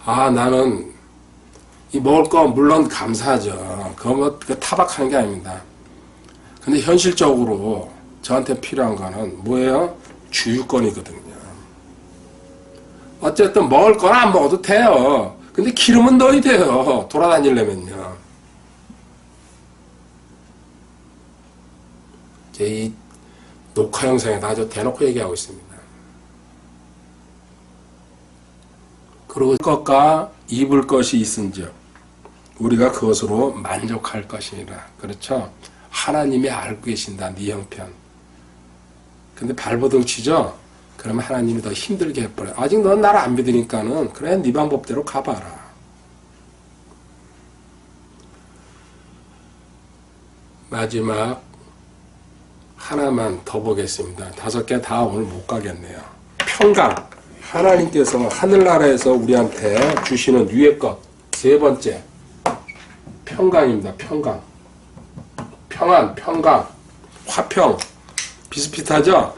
아, 나는 이 먹을 거 물론 감사하죠. 그거 뭐 타박하는 게 아닙니다. 근데 현실적으로 저한테 필요한 거는 뭐예요? 주유권이거든요. 어쨌든 먹을 거는 안 먹어도 돼요. 근데 기름은 넣어야 돼요. 돌아다니려면요. 이제 이 녹화 영상에다 아주 대놓고 얘기하고 있습니다. 그리고 것과 입을 것이 있은즉 우리가 그것으로 만족할 것이니라. 그렇죠? 하나님이 알고 계신다. 네 형편. 근데 발버둥 치죠? 그러면 하나님이 더 힘들게 해버려요. 아직 넌 나를 안 믿으니까는 그래 네 방법대로 가봐라. 마지막 하나만 더 보겠습니다. 5개 다 오늘 못 가겠네요. 평강. 하나님께서 하늘나라에서 우리한테 주시는 위의 것. 3번째. 평강입니다. 평강. 평안, 평강, 화평. 비슷비슷하죠?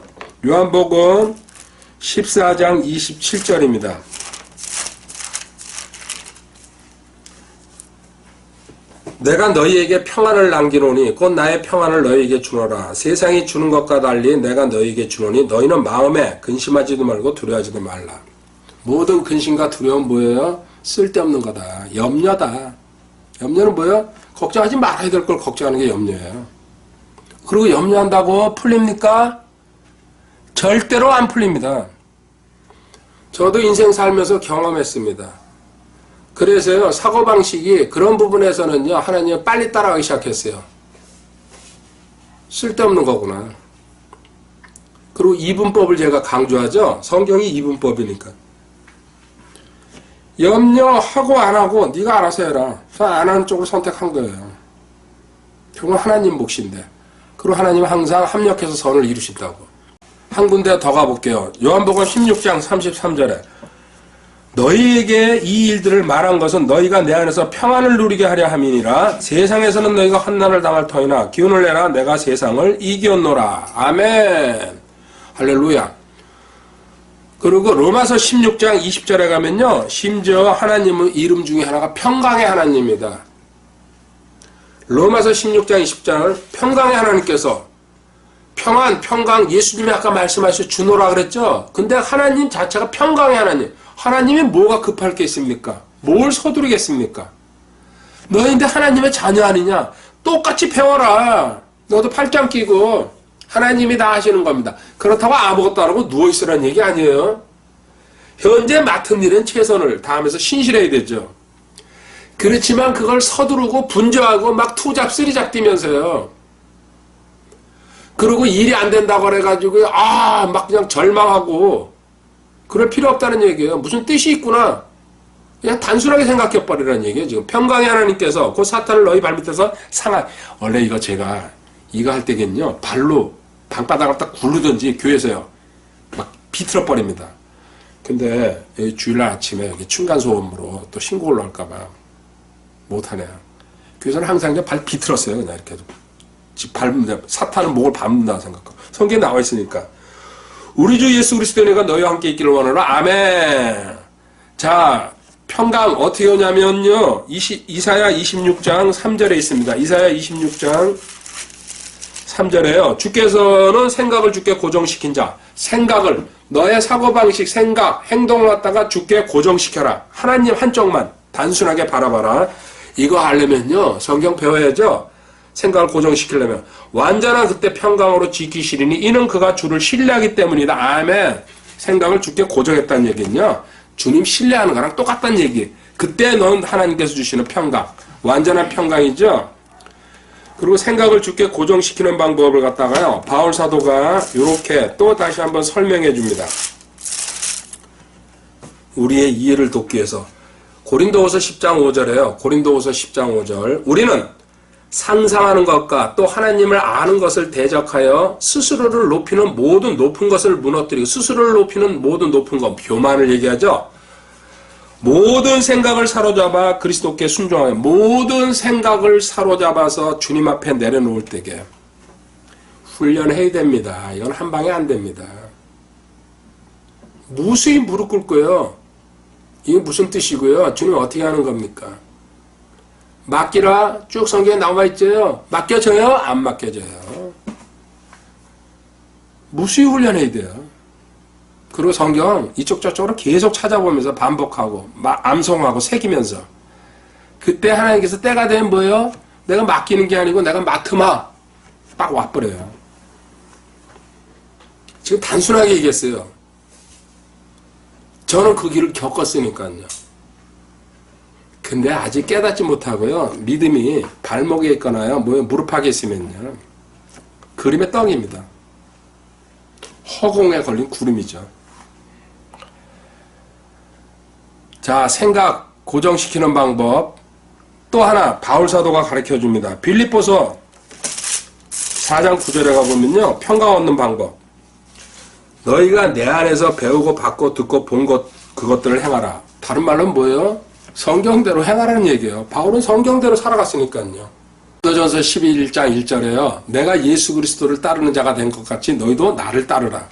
요한복음 14장 27절입니다. 내가 너희에게 평안을 남기노니 곧 나의 평안을 너희에게 주노라. 세상이 주는 것과 달리 내가 너희에게 주노니 너희는 마음에 근심하지도 말고 두려워하지도 말라. 모든 근심과 두려움은 뭐예요? 쓸데없는 거다. 염려다. 염려는 뭐예요? 걱정하지 말아야 될 걸 걱정하는 게 염려예요. 그리고 염려한다고 풀립니까? 절대로 안 풀립니다. 저도 인생 살면서 경험했습니다. 그래서요, 사고방식이 그런 부분에서는요, 하나님은 빨리 따라가기 시작했어요. 쓸데없는 거구나. 그리고 이분법을 제가 강조하죠. 성경이 이분법이니까. 염려하고 안 하고 네가 알아서 해라. 안 하는 쪽을 선택한 거예요. 그건 하나님 몫인데. 그리고 하나님은 항상 합력해서 선을 이루신다고. 한 군데 더 가볼게요. 요한복음 16장 33절에 너희에게 이 일들을 말한 것은 너희가 내 안에서 평안을 누리게 하려 함이니라. 세상에서는 너희가 환난을 당할 터이나 기운을 내라. 내가 세상을 이겼노라. 아멘. 할렐루야. 그리고 로마서 16장 20절에 가면요, 심지어 하나님의 이름 중에 하나가 평강의 하나님입니다. 로마서 16장 20절을 평강의 하나님께서 평안, 평강, 예수님이 아까 말씀하신 주노라 그랬죠? 근데 하나님 자체가 평강의 하나님. 하나님이 뭐가 급할 게 있습니까? 뭘 서두르겠습니까? 너희인데 하나님의 자녀 아니냐? 똑같이 배워라. 너도 팔짱 끼고 하나님이 다 하시는 겁니다. 그렇다고 아무것도 안 하고 누워있으라는 얘기 아니에요. 현재 맡은 일은 최선을 다하면서 신실해야 되죠. 그렇지만 그걸 서두르고 분주하고 막 투잡 쓰리잡 뛰면서요. 그리고 일이 안 된다고 그래가지고 막 그냥 절망하고 그럴 필요 없다는 얘기예요. 무슨 뜻이 있구나. 그냥 단순하게 생각해버리라는 얘기예요. 지금 평강의 하나님께서 그 사탄을 너희 발밑에서 원래 이거 제가 이거 할 때겠요. 발로 방바닥을 딱 굴르든지 교회에서요. 막 비틀어버립니다. 근데 주일날 아침에 여기 층간소음으로 또 신고 올라올까봐 못하네요. 교회에서는 항상 그냥 발 비틀었어요. 그냥 이렇게. 사탄은 목을 밟는다 생각하고. 성경에 나와 있으니까. 우리 주 예수 그리스도의 은혜가 너희와 함께 있기를 원하노라. 아멘. 자, 평강 어떻게 오냐면요. 이사야 26장 3절에 있습니다. 이사야 26장 3절에요. 주께서는 생각을 주께 고정시킨 자. 생각을, 너의 사고방식, 생각, 행동을 갖다가 주께 고정시켜라. 하나님 한쪽만 단순하게 바라봐라. 이거 하려면요. 성경 배워야죠. 생각을 고정시키려면 완전한 그때 평강으로 지키시리니 이는 그가 주를 신뢰하기 때문이다. 아멘. 생각을 주께 고정했다는 얘기는요. 주님 신뢰하는 거랑 똑같다는 얘기. 그때 넌 하나님께서 주시는 평강. 완전한 평강이죠. 그리고 생각을 주께 고정시키는 방법을 갖다가요. 바울 사도가 이렇게 또 다시 한번 설명해 줍니다. 우리의 이해를 돕기 위해서. 고린도후서 10장 5절에요. 고린도후서 10장 5절. 우리는 상상하는 것과 또 하나님을 아는 것을 대적하여 스스로를 높이는 모든 높은 것을 무너뜨리고 스스로를 높이는 모든 높은 것, 교만을 얘기하죠. 모든 생각을 사로잡아 그리스도께 순종하여 모든 생각을 사로잡아서 주님 앞에 내려놓을 때게 훈련해야 됩니다. 이건 한 방에 안 됩니다. 무수히 무릎 꿇고요. 이게 무슨 뜻이고요. 주님 어떻게 하는 겁니까? 맡기라 쭉 성경에 나와 있죠. 맡겨져요? 안 맡겨져요. 무수히 훈련해야 돼요. 그리고 성경 이쪽 저쪽으로 계속 찾아보면서 반복하고 암송하고 새기면서 그때 하나님께서 때가 되면 뭐예요? 내가 맡기는 게 아니고 내가 맡으마 딱 와버려요. 지금 단순하게 얘기했어요. 저는 그 길을 겪었으니까요. 근데 아직 깨닫지 못하고요. 믿음이 발목에 있거나요. 무릎팍에 있으면요. 그림의 떡입니다. 허공에 걸린 구름이죠. 자, 생각 고정시키는 방법. 또 하나 바울 사도가 가르쳐 줍니다. 빌립보서 4장 9절에 가보면요. 평강 얻는 방법. 너희가 내 안에서 배우고 받고 듣고 본 그것들을 행하라. 다른 말로는 뭐예요? 성경대로 행하라는 얘기예요. 바울은 성경대로 살아갔으니까요. 고린도전서 11장 1절에요. 내가 예수 그리스도를 따르는 자가 된 것 같이 너희도 나를 따르라.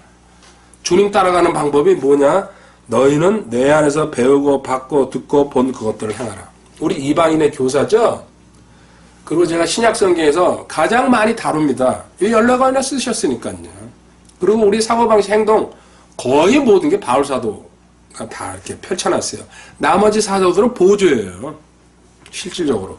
주님 따라가는 방법이 뭐냐? 너희는 내 안에서 배우고 받고 듣고 본 그것들을 행하라. 우리 이방인의 교사죠? 그리고 제가 신약성경에서 가장 많이 다룹니다. 이 14권이나 쓰셨으니까요. 그리고 우리 사고방식 행동 거의 모든 게 바울 사도가 다 이렇게 펼쳐놨어요. 나머지 사도들은 보조예요. 실질적으로.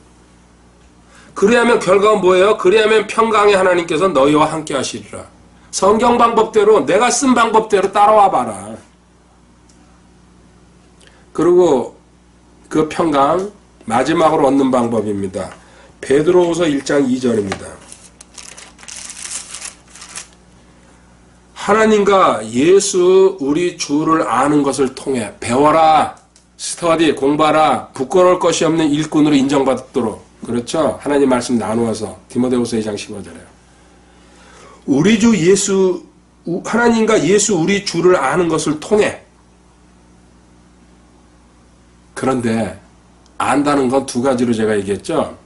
그리하면 결과는 뭐예요? 그리하면 평강의 하나님께서 너희와 함께 하시리라. 성경 방법대로 내가 쓴 방법대로 따라와 봐라. 그리고 그 평강 마지막으로 얻는 방법입니다. 베드로후서 1장 2절입니다. 하나님과 예수 우리 주를 아는 것을 통해 배워라. 스터디 공부하라. 부끄러울 것이 없는 일꾼으로 인정받도록. 그렇죠? 하나님 말씀 나누어서 디모데후서 2장 15절에요. 우리 주 예수 하나님과 예수 우리 주를 아는 것을 통해. 그런데 안다는 건 두 가지로 제가 얘기했죠.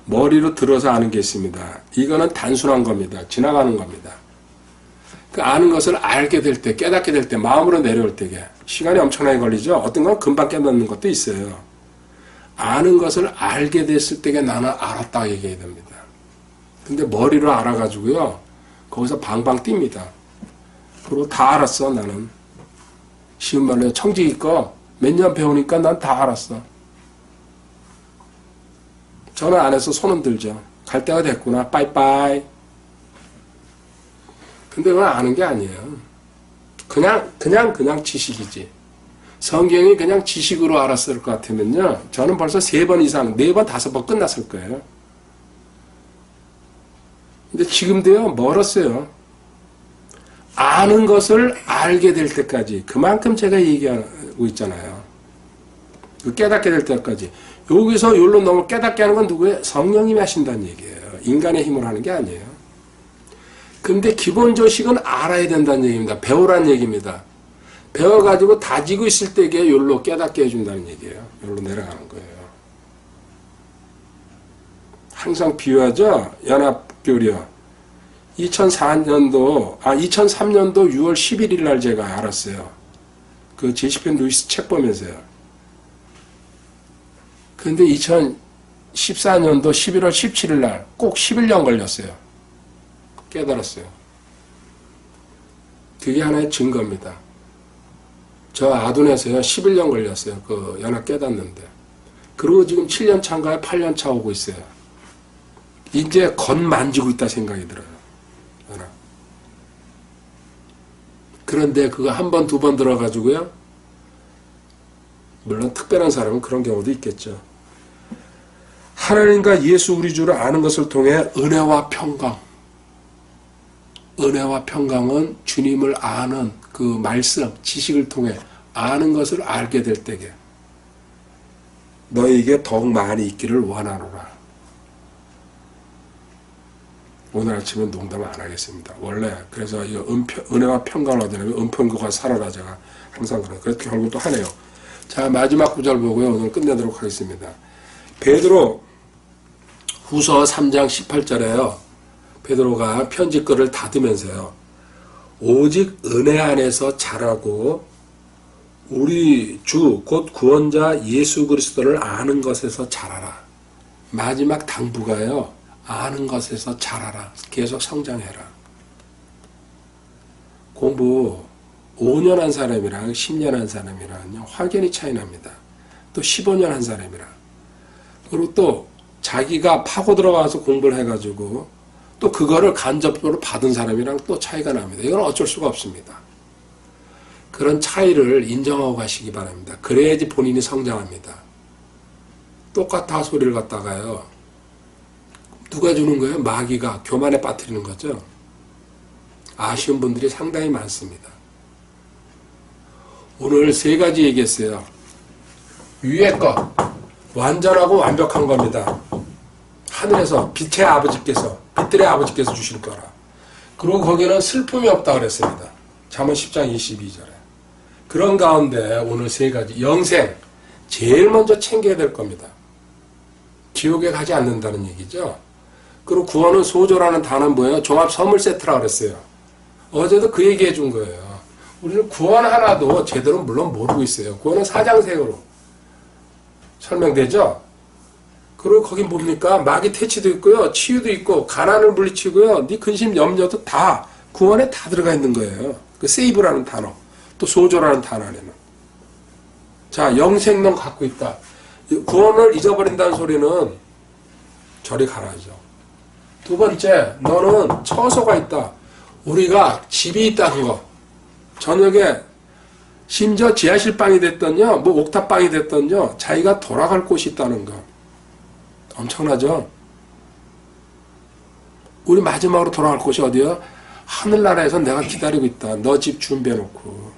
머리로 들어서 아는 게 있습니다. 이거는 단순한 겁니다. 지나가는 겁니다. 그 아는 것을 알게 될 때, 깨닫게 될 때, 마음으로 내려올 때게 시간이 엄청나게 걸리죠. 어떤 건 금방 깨닫는 것도 있어요. 아는 것을 알게 됐을 때게 나는 알았다 얘기해야 됩니다. 근데 머리로 알아가지고요. 거기서 방방 뜁니다. 그리고 다 알았어 나는. 쉬운 말로 청지기껏 몇 년 배우니까 난 다 알았어. 전화 안 해서 손은 들죠. 갈 때가 됐구나. 빠이빠이. 근데 그건 아는 게 아니에요. 그냥 지식이지. 성경이 그냥 지식으로 알았을 것 같으면요. 저는 벌써 3번 이상, 4번, 5번 끝났을 거예요. 근데 지금도요, 멀었어요. 아는 것을 알게 될 때까지. 그만큼 제가 얘기하고 있잖아요. 그 깨닫게 될 때까지. 여기서 여기로 넘어 깨닫게 하는 건 누구예요? 성령님이 하신다는 얘기예요. 인간의 힘으로 하는 게 아니에요. 근데 기본 조식은 알아야 된다는 얘기입니다. 배우라는 얘기입니다. 배워가지고 다지고 있을 때게 여기로 깨닫게 해준다는 얘기예요. 여기로 내려가는 거예요. 항상 비유하죠? 연합교리요. 2003년도 6월 11일 날 제가 알았어요. 그 제시펜 루이스 책 보면서요. 근데 2014년도 11월 17일 날 꼭 11년 걸렸어요. 깨달았어요. 그게 하나의 증거입니다. 저 아둔에서요 11년 걸렸어요. 그 연합 깨닫는데. 그리고 지금 7년 차인가요? 8년 차 오고 있어요. 이제 겉 만지고 있다 생각이 들어요. 연합. 그런데 그거 한 번, 두 번 들어가지고요. 물론 특별한 사람은 그런 경우도 있겠죠. 하나님과 예수 우리 주를 아는 것을 통해 은혜와 평강. 은혜와 평강은 주님을 아는 그 말씀, 지식을 통해 아는 것을 알게 될 때게 너에게 더욱 많이 있기를 원하노라. 오늘 아침에 농담 안 하겠습니다. 원래 그래서 이 은혜와 평강을 얻으려면 은평교가 살아라 제가 항상 그래요. 그래서 결국 또 하네요. 자, 마지막 구절 보고요. 오늘 끝내도록 하겠습니다. 베드로 후서 3장 18절에요. 베드로가 편지글을 닫으면서요. 오직 은혜 안에서 자라고 우리 주 곧 구원자 예수 그리스도를 아는 것에서 자라라. 마지막 당부가요. 아는 것에서 자라라. 계속 성장해라. 공부 5년 한 사람이랑 10년 한 사람이랑 확연히 차이 납니다. 또 15년 한 사람이랑. 그리고 또 자기가 파고 들어가서 공부를 해가지고 또 그거를 간접적으로 받은 사람이랑 또 차이가 납니다. 이건 어쩔 수가 없습니다. 그런 차이를 인정하고 가시기 바랍니다. 그래야지 본인이 성장합니다. 똑같아 소리를 갖다가요. 누가 주는 거예요? 마귀가 교만에 빠뜨리는 거죠. 아쉬운 분들이 상당히 많습니다. 오늘 세 가지 얘기했어요. 위에 것 완전하고 완벽한 겁니다. 하늘에서 빛의 아버지께서 빛들의 아버지께서 주실 거라. 그리고 거기는 슬픔이 없다 그랬습니다. 잠언 10장 22절에. 그런 가운데 오늘 세 가지 영생 제일 먼저 챙겨야 될 겁니다. 지옥에 가지 않는다는 얘기죠. 그리고 구원은 소조라는 단어는 뭐예요? 종합 선물 세트라 그랬어요. 어제도 그 얘기 해준 거예요. 우리는 구원 하나도 제대로 물론 모르고 있어요. 구원은 사장색으로 설명되죠? 그리고 거긴 뭡니까? 마귀 퇴치도 있고요. 치유도 있고 가난을 물리치고요. 네 근심 염려도 다 구원에 다 들어가 있는 거예요. 그 세이브라는 단어 또 소조라는 단어 안에는. 자, 영생론 갖고 있다. 구원을 잊어버린다는 소리는 저리 가라죠. 두 번째, 너는 처소가 있다. 우리가 집이 있다는 거. 저녁에 심지어 지하실방이 됐던요, 뭐 옥탑방이 됐던요, 자기가 돌아갈 곳이 있다는 거. 엄청나죠? 우리 마지막으로 돌아갈 곳이 어디요? 하늘나라에서 내가 기다리고 있다. 너 집 준비해놓고.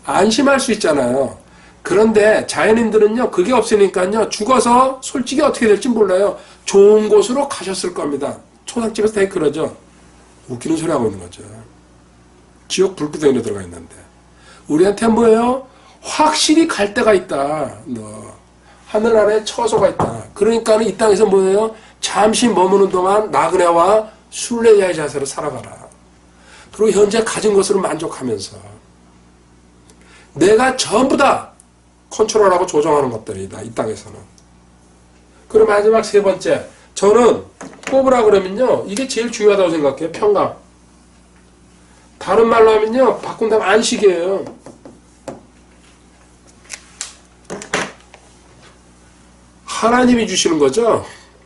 안심할 수 있잖아요. 그런데 자연인들은요, 그게 없으니까요, 죽어서 솔직히 어떻게 될지 몰라요. 좋은 곳으로 가셨을 겁니다. 초상집에서 되게 그러죠. 웃기는 소리 하고 있는 거죠. 지옥 불구덩이로 들어가 있는데. 우리한테 뭐예요? 확실히 갈 데가 있다. 너 하늘나라에 처소가 있다. 그러니까 이 땅에서 뭐예요? 잠시 머무는 동안 나그네와 순례자의 자세로 살아가라. 그리고 현재 가진 것으로 만족하면서 내가 전부 다 컨트롤하고 조정하는 것들이다. 이 땅에서는. 그리고 마지막 세 번째, 저는 뽑으라 그러면요, 이게 제일 중요하다고 생각해요. 평강. 다른 말로 하면요, 바꾼다면 안식이에요. 하나님이 주시는 거죠.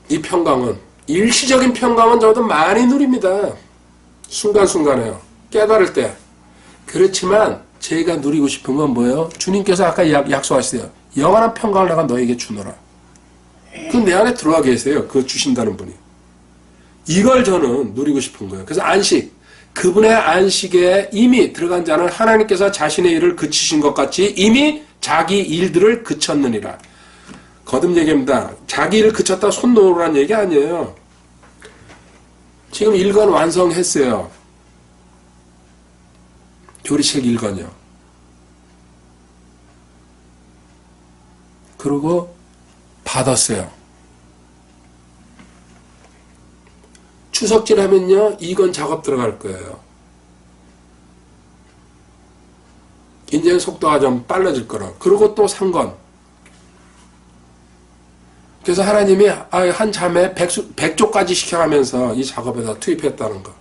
이 평강은. 일시적인 평강은 저도 많이 누립니다. 순간순간에요. 깨달을 때. 그렇지만 제가 누리고 싶은 건 뭐예요? 주님께서 아까 약속하시대요. 영원한 평강을 내가 너에게 주노라. 그 내 안에 들어와 계세요. 그거 주신다는 분이. 이걸 저는 누리고 싶은 거예요. 그래서 안식. 그분의 안식에 이미 들어간 자는 하나님께서 자신의 일을 그치신 것 같이 이미 자기 일들을 그쳤느니라. 거듭 얘기합니다. 자기 일을 그쳤다 손 놓으라는 얘기 아니에요. 지금 1권 완성했어요. 조리책 1권이요. 그리고 받았어요. 추석 지나면요, 2권 작업 들어갈 거예요. 이제 속도가 좀 빨라질 거라. 그리고 또 3권. 그래서 하나님이 한 잠에 100조까지 시켜가면서 이 작업에다 투입했다는 거.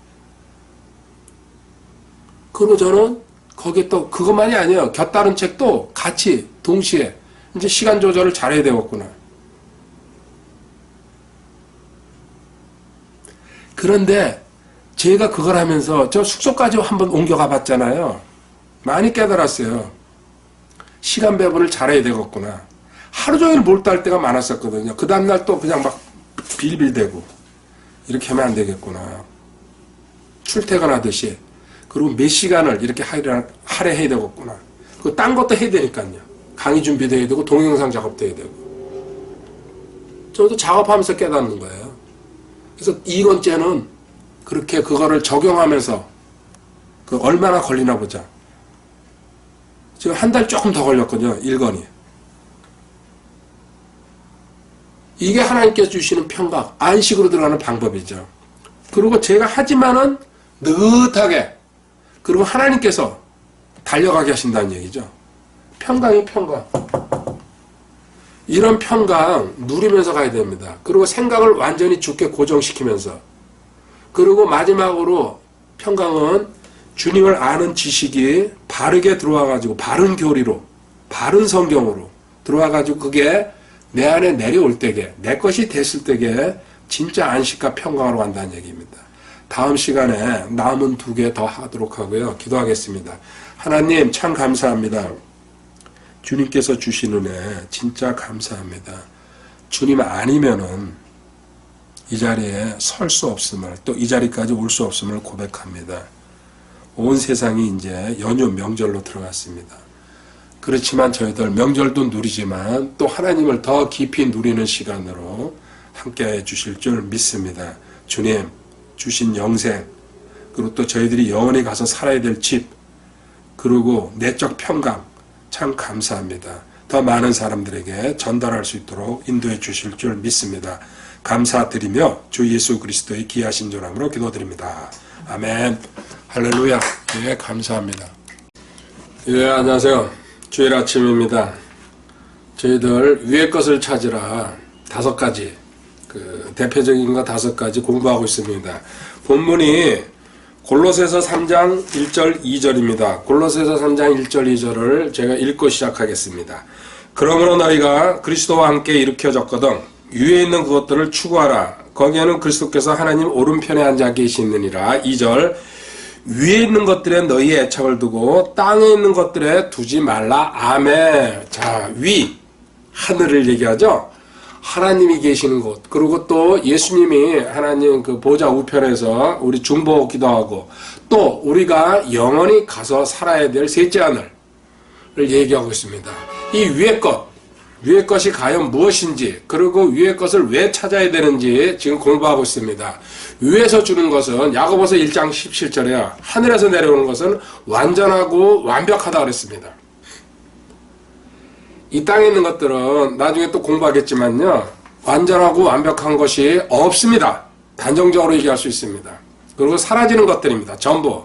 그리고 저는 거기에 또 그것만이 아니에요. 곁다른 책도 같이 동시에 이제 시간 조절을 잘해야 되겠구나. 그런데 제가 그걸 하면서 저 숙소까지 한번 옮겨가 봤잖아요. 많이 깨달았어요. 시간 배분을 잘해야 되겠구나. 하루 종일 몰두할 때가 많았었거든요. 그 다음날 또 그냥 막 빌빌대고 이렇게 하면 안 되겠구나. 출퇴근하듯이. 그리고 몇 시간을 이렇게 할애해야 되겠구나. 그 딴 것도 해야 되니까요. 강의 준비도 해야 되고 동영상 작업도 해야 되고. 저도 작업하면서 깨닫는 거예요. 그래서 2권째는 그렇게 그거를 적용하면서 그 얼마나 걸리나 보자. 지금 한 달 조금 더 걸렸거든요. 1권이. 이게 하나님께서 주시는 평강, 안식으로 들어가는 방법이죠. 그리고 제가 하지만은 느긋하게, 그리고 하나님께서 달려가게 하신다는 얘기죠. 평강이 평강. 이런 평강 누리면서 가야 됩니다. 그리고 생각을 완전히 죽게 고정시키면서. 그리고 마지막으로 평강은 주님을 아는 지식이 바르게 들어와가지고 바른 교리로, 바른 성경으로 들어와가지고 그게 내 안에 내려올 때게, 내 것이 됐을 때게 진짜 안식과 평강으로 간다는 얘기입니다. 다음 시간에 남은 2개 더 하도록 하고요. 기도하겠습니다. 하나님 참 감사합니다. 주님께서 주신 은혜 진짜 감사합니다. 주님 아니면은 이 자리에 설 수 없음을, 또 이 자리까지 올 수 없음을 고백합니다. 온 세상이 이제 연휴 명절로 들어갔습니다. 그렇지만 저희들 명절도 누리지만 또 하나님을 더 깊이 누리는 시간으로 함께해 주실 줄 믿습니다. 주님 주신 영생, 그리고 또 저희들이 영원히 가서 살아야 될 집, 그리고 내적 평강 참 감사합니다. 더 많은 사람들에게 전달할 수 있도록 인도해 주실 줄 믿습니다. 감사드리며 주 예수 그리스도의 귀하신 이름으로 기도드립니다. 아멘. 할렐루야. 예, 감사합니다. 예, 안녕하세요. 주일 아침입니다. 저희들 위의 것을 찾으라 5가지, 대표적인 거 5가지 공부하고 있습니다. 본문이 골로새서 3장 1절 2절입니다. 골로새서 3장 1절 2절을 제가 읽고 시작하겠습니다. 그러므로 너희가 그리스도와 함께 일으켜졌거든 위에 있는 그것들을 추구하라. 거기에는 그리스도께서 하나님 오른편에 앉아 계시느니라. 2절 위에 있는 것들에 너희의 애착을 두고 땅에 있는 것들에 두지 말라. 아멘. 자, 위 하늘을 얘기하죠. 하나님이 계시는 곳, 그리고 또 예수님이 하나님 그 보좌 우편에서 우리 중보 기도하고 또 우리가 영원히 가서 살아야 될 셋째 하늘을 얘기하고 있습니다. 이 위의 것이 과연 무엇인지, 그리고 위의 것을 왜 찾아야 되는지 지금 공부하고 있습니다. 위에서 주는 것은 야고보서 1장 17절에 하늘에서 내려오는 것은 완전하고 완벽하다 그랬습니다. 이 땅에 있는 것들은 나중에 또 공부하겠지만요, 완전하고 완벽한 것이 없습니다. 단정적으로 얘기할 수 있습니다. 그리고 사라지는 것들입니다. 전부.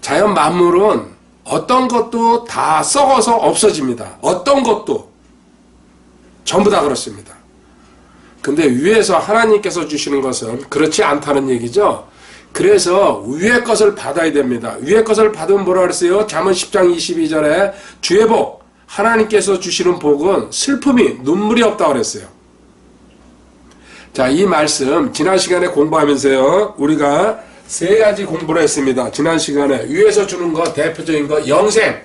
자연 만물은 어떤 것도 다 썩어서 없어집니다. 어떤 것도 전부 다 그렇습니다. 근데 위에서 하나님께서 주시는 것은 그렇지 않다는 얘기죠. 그래서 위의 것을 받아야 됩니다. 위의 것을 받으면 뭐라 그랬어요? 잠언 10장 22절에 주의 복, 하나님께서 주시는 복은 슬픔이, 눈물이 없다고 그랬어요. 자, 이 말씀 지난 시간에 공부하면서요, 우리가 3가지 공부를 했습니다. 지난 시간에 위에서 주는 거, 대표적인 거 영생,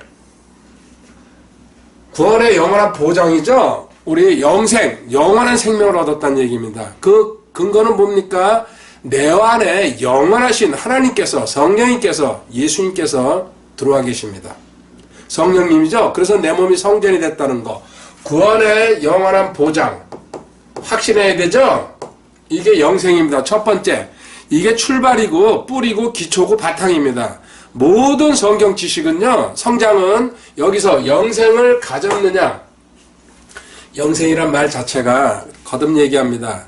구원의 영원한 보장이죠. 우리 영생, 영원한 생명을 얻었다는 얘기입니다. 그 근거는 뭡니까? 내 안에 영원하신 하나님께서, 성령님께서, 예수님께서 들어와 계십니다. 성령님이죠. 그래서 내 몸이 성전이 됐다는 거, 구원의 영원한 보장 확신해야 되죠. 이게 영생입니다. 첫 번째, 이게 출발이고 뿌리고 기초고 바탕입니다. 모든 성경 지식은요, 성장은 여기서 영생을 가졌느냐, 영생이란 말 자체가 거듭 얘기합니다.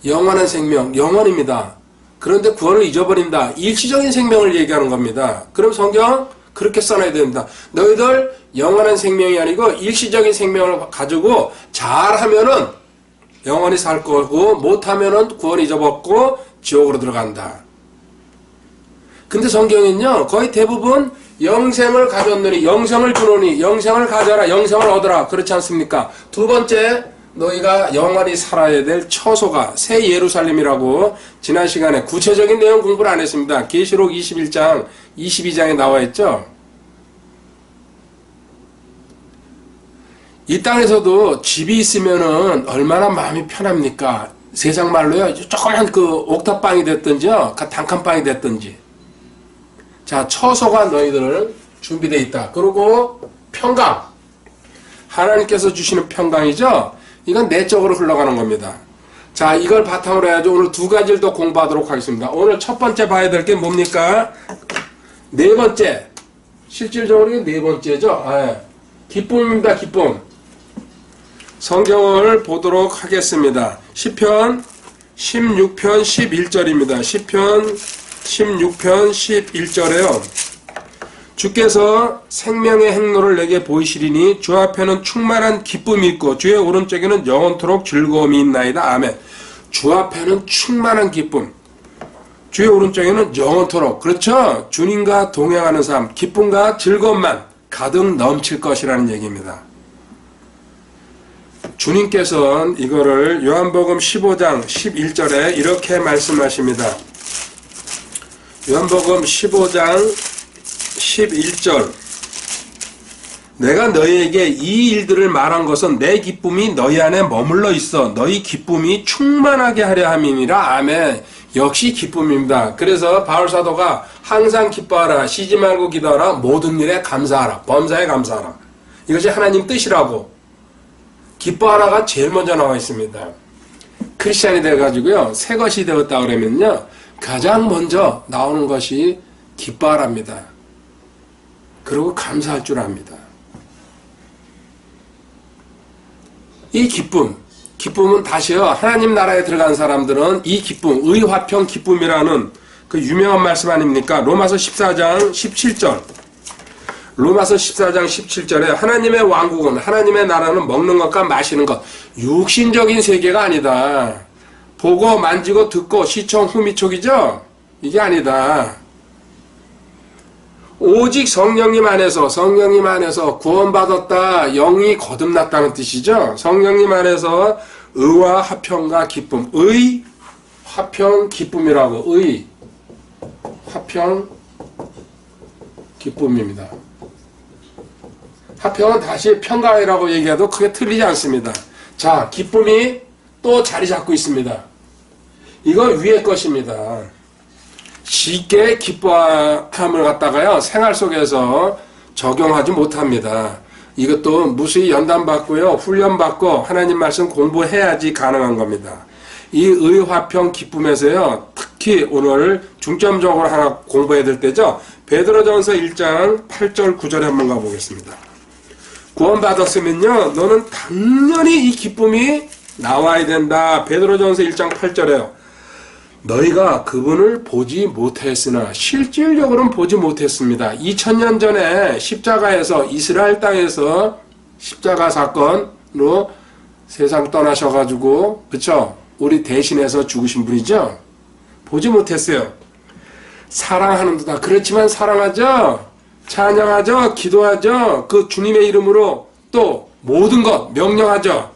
영원한 생명, 영원입니다. 그런데 구원을 잊어버린다. 일시적인 생명을 얘기하는 겁니다. 그럼 성경 그렇게 써놔야 됩니다. 너희들 영원한 생명이 아니고 일시적인 생명을 가지고 잘하면은 영원히 살 거고 못하면은 구원 잊어먹고 지옥으로 들어간다. 근데 성경은요, 거의 대부분 영생을 가졌느니, 영생을 주노니, 영생을 가져라, 영생을 얻어라, 그렇지 않습니까? 두 번째, 너희가 영원히 살아야 될 처소가 새 예루살렘이라고 지난 시간에 구체적인 내용 공부를 안 했습니다. 계시록 21장, 22장에 나와 있죠. 이 땅에서도 집이 있으면은 얼마나 마음이 편합니까? 세상 말로요, 조그만 그 옥탑방이 됐든지요, 단칸방이 됐든지. 자, 처소가 너희들 준비되어 있다. 그리고 평강, 하나님께서 주시는 평강이죠. 이건 내적으로 흘러가는 겁니다. 자, 이걸 바탕으로 해야지 오늘 2가지를 더 공부하도록 하겠습니다. 오늘 첫 번째 봐야 될 게 뭡니까? 4번째, 실질적으로 4번째죠. 기쁨입니다. 기쁨. 성경을 보도록 하겠습니다. 시편 16편 11절입니다. 시편 16편 11절에요. 주께서 생명의 행로를 내게 보이시리니 주 앞에는 충만한 기쁨이 있고 주의 오른쪽에는 영원토록 즐거움이 있나이다. 아멘. 주 앞에는 충만한 기쁨, 주의 오른쪽에는 영원토록, 그렇죠? 주님과 동행하는 삶, 기쁨과 즐거움만 가득 넘칠 것이라는 얘기입니다. 주님께서는 이거를 요한복음 15장 11절에 이렇게 말씀하십니다. 요한복음 15장 11절 내가 너희에게 이 일들을 말한 것은 내 기쁨이 너희 안에 머물러 있어 너희 기쁨이 충만하게 하려 함이니라. 아멘. 역시 기쁨입니다. 그래서 바울사도가 항상 기뻐하라, 쉬지 말고 기도하라, 모든 일에 감사하라, 범사에 감사하라. 이것이 하나님 뜻이라고. 기뻐하라가 제일 먼저 나와 있습니다. 크리스찬이 돼가지고요, 새 것이 되었다 그러면요, 가장 먼저 나오는 것이 기뻐하랍니다. 그리고 감사할 줄 압니다. 이 기쁨은 다시요, 하나님 나라에 들어간 사람들은 이 기쁨, 의화평 기쁨이라는 그 유명한 말씀 아닙니까? 로마서 14장 17절. 로마서 14장 17절에 하나님의 왕국은, 하나님의 나라는 먹는 것과 마시는 것, 육신적인 세계가 아니다. 보고 만지고 듣고 시청 후미촉이죠? 이게 아니다. 오직 성령님 안에서 구원받았다, 영이 거듭났다는 뜻이죠. 성령님 안에서 의와 화평과 기쁨, 의, 화평, 기쁨이라고. 의, 화평, 기쁨입니다. 화평은 다시 평강이라고 얘기해도 크게 틀리지 않습니다. 자, 기쁨이 또 자리 잡고 있습니다. 이거 위의 것입니다. 쉽게 기뻐함을 갖다가요, 생활 속에서 적용하지 못합니다. 이것도 무수히 연단받고요, 훈련받고 하나님 말씀 공부해야지 가능한 겁니다. 이 의화평 기쁨에서요, 특히 오늘 중점적으로 하나 공부해야 될 때죠. 베드로전서 1장 8절 9절에 한번 가보겠습니다. 구원받았으면요, 너는 당연히 이 기쁨이 나와야 된다. 베드로전서 1장 8절에요. 너희가 그분을 보지 못했으나 실질적으로는 보지 못했습니다. 2000년 전에 십자가에서, 이스라엘 땅에서 십자가 사건으로 세상 떠나셔가지고, 그쵸? 우리 대신해서 죽으신 분이죠? 보지 못했어요. 사랑하는도다. 그렇지만 사랑하죠? 찬양하죠? 기도하죠? 그 주님의 이름으로 또 모든 것 명령하죠?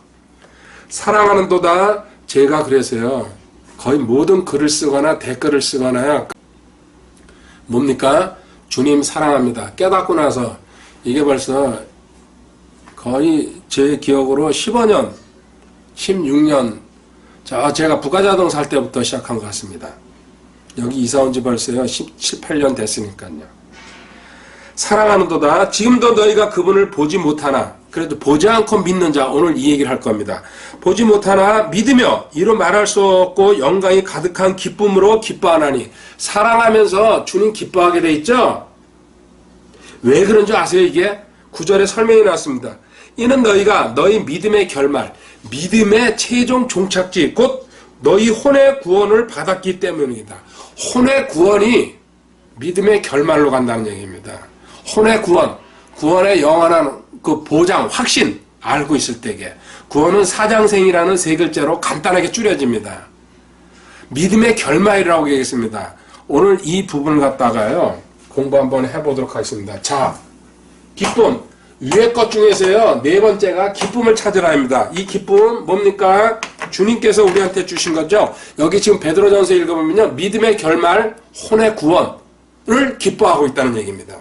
사랑하는도다. 제가 그래서요, 거의 모든 글을 쓰거나 댓글을 쓰거나요, 뭡니까? 주님 사랑합니다. 깨닫고 나서 이게 벌써 거의 제 기억으로 15년, 16년, 제가 부가자동 살 때부터 시작한 것 같습니다. 여기 이사 온 지 벌써요, 17, 18년 됐으니까요. 사랑하는도다. 지금도 너희가 그분을 보지 못하나, 그래도 보지 않고 믿는 자, 오늘 이 얘기를 할 겁니다. 보지 못하나 믿으며 이로 말할 수 없고 영광이 가득한 기쁨으로 기뻐하나니. 사랑하면서 주님 기뻐하게 돼 있죠? 왜 그런 줄 아세요? 이게 9절에 설명이 나왔습니다. 이는 너희가 너희 믿음의 결말, 믿음의 최종 종착지, 곧 너희 혼의 구원을 받았기 때문이다. 혼의 구원이 믿음의 결말로 간다는 얘기입니다. 혼의 구원, 구원의 영원한 그 보장, 확신 알고 있을 때게. 구원은 사장생이라는 세 글자로 간단하게 줄여집니다. 믿음의 결말이라고 얘기했습니다. 오늘 이 부분을 갖다가요, 공부 한번 해보도록 하겠습니다. 자, 기쁨. 위의 것 중에서요, 네 번째가 기쁨을 찾으라 입니다. 이 기쁨은 뭡니까? 주님께서 우리한테 주신 거죠. 여기 지금 베드로전서 읽어보면요, 믿음의 결말, 혼의 구원을 기뻐하고 있다는 얘기입니다.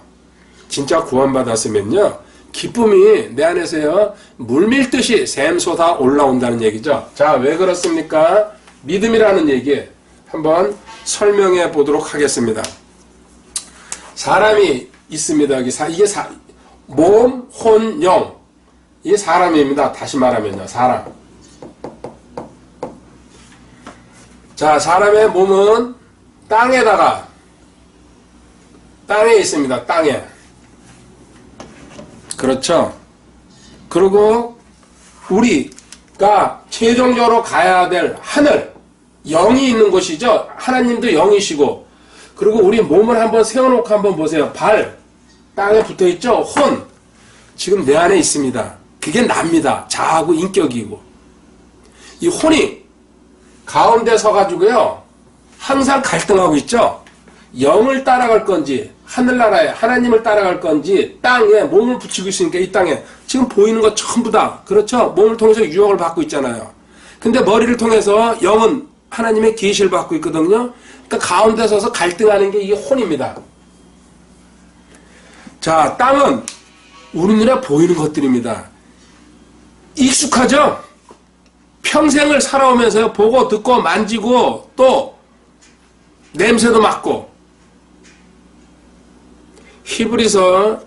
진짜 구원받았으면요, 기쁨이 내 안에서요, 물밀듯이 샘솟아 올라온다는 얘기죠. 자, 왜 그렇습니까? 믿음이라는 얘기 한번 설명해 보도록 하겠습니다. 사람이 있습니다. 여기 이게 몸, 혼, 영. 이게 사람입니다. 다시 말하면요, 사람. 자, 사람의 몸은 땅에 있습니다. 땅에. 그렇죠? 그리고 우리가 최종적으로 가야 될 하늘, 영이 있는 곳이죠. 하나님도 영이시고. 그리고 우리 몸을 한번 세워놓고 한번 보세요. 발, 땅에 붙어있죠. 혼, 지금 내 안에 있습니다. 그게 납니다. 자아고 인격이고. 이 혼이 가운데 서가지고요, 항상 갈등하고 있죠. 영을 따라갈 건지 하늘나라에 하나님을 따라갈 건지 땅에 몸을 붙이고 있으니까 이 땅에 지금 보이는 것 전부 다 그렇죠? 몸을 통해서 유혹을 받고 있잖아요. 근데 머리를 통해서 영은 하나님의 계시를 받고 있거든요. 그러니까 가운데 서서 갈등하는 게 이게 혼입니다. 자, 땅은 우리 눈에 보이는 것들입니다. 익숙하죠? 평생을 살아오면서 보고 듣고 만지고 또 냄새도 맡고. 히브리서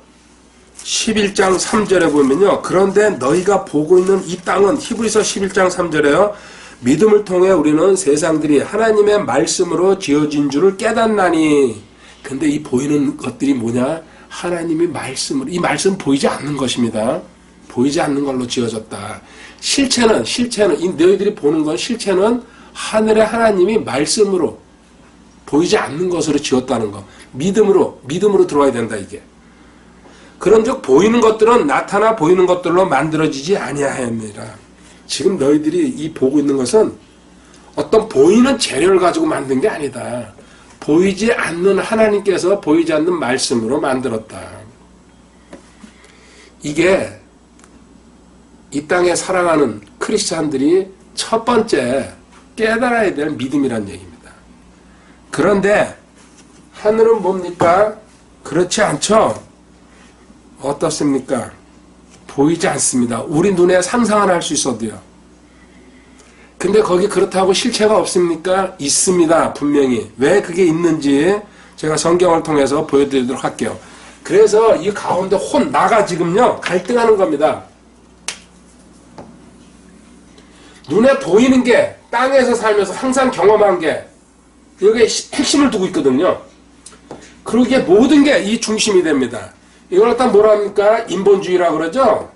11장 3절에 보면요. 그런데 너희가 보고 있는 이 땅은 히브리서 11장 3절에요. 믿음을 통해 우리는 세상들이 하나님의 말씀으로 지어진 줄을 깨닫나니. 근데 이 보이는 것들이 뭐냐? 하나님이 말씀으로, 이 말씀 보이지 않는 것입니다. 보이지 않는 걸로 지어졌다. 실체는 이 너희들이 보는 건 실체는 하늘의 하나님이 말씀으로 보이지 않는 것으로 지었다는 거. 믿음으로 들어와야 된다, 이게. 그런즉 보이는 것들은 나타나 보이는 것들로 만들어지지 아니하였느니라. 지금 너희들이 이 보고 있는 것은 어떤 보이는 재료를 가지고 만든 게 아니다. 보이지 않는 하나님께서 보이지 않는 말씀으로 만들었다. 이게 이 땅에 살아가는 크리스찬들이 첫 번째 깨달아야 될 믿음이란 얘기입니다. 그런데 하늘은 뭡니까? 그렇지 않죠? 어떻습니까? 보이지 않습니다. 우리 눈에 상상을 할 수 있어도요. 근데 거기 그렇다고 실체가 없습니까? 있습니다. 분명히. 왜 그게 있는지 제가 성경을 통해서 보여드리도록 할게요. 그래서 이 가운데 나가 지금요 갈등하는 겁니다. 눈에 보이는 게 땅에서 살면서 항상 경험한 게 여기에 핵심을 두고 있거든요. 그러기에 모든 게 이 중심이 됩니다. 이걸 갖다 뭐라 합니까? 인본주의라고 그러죠?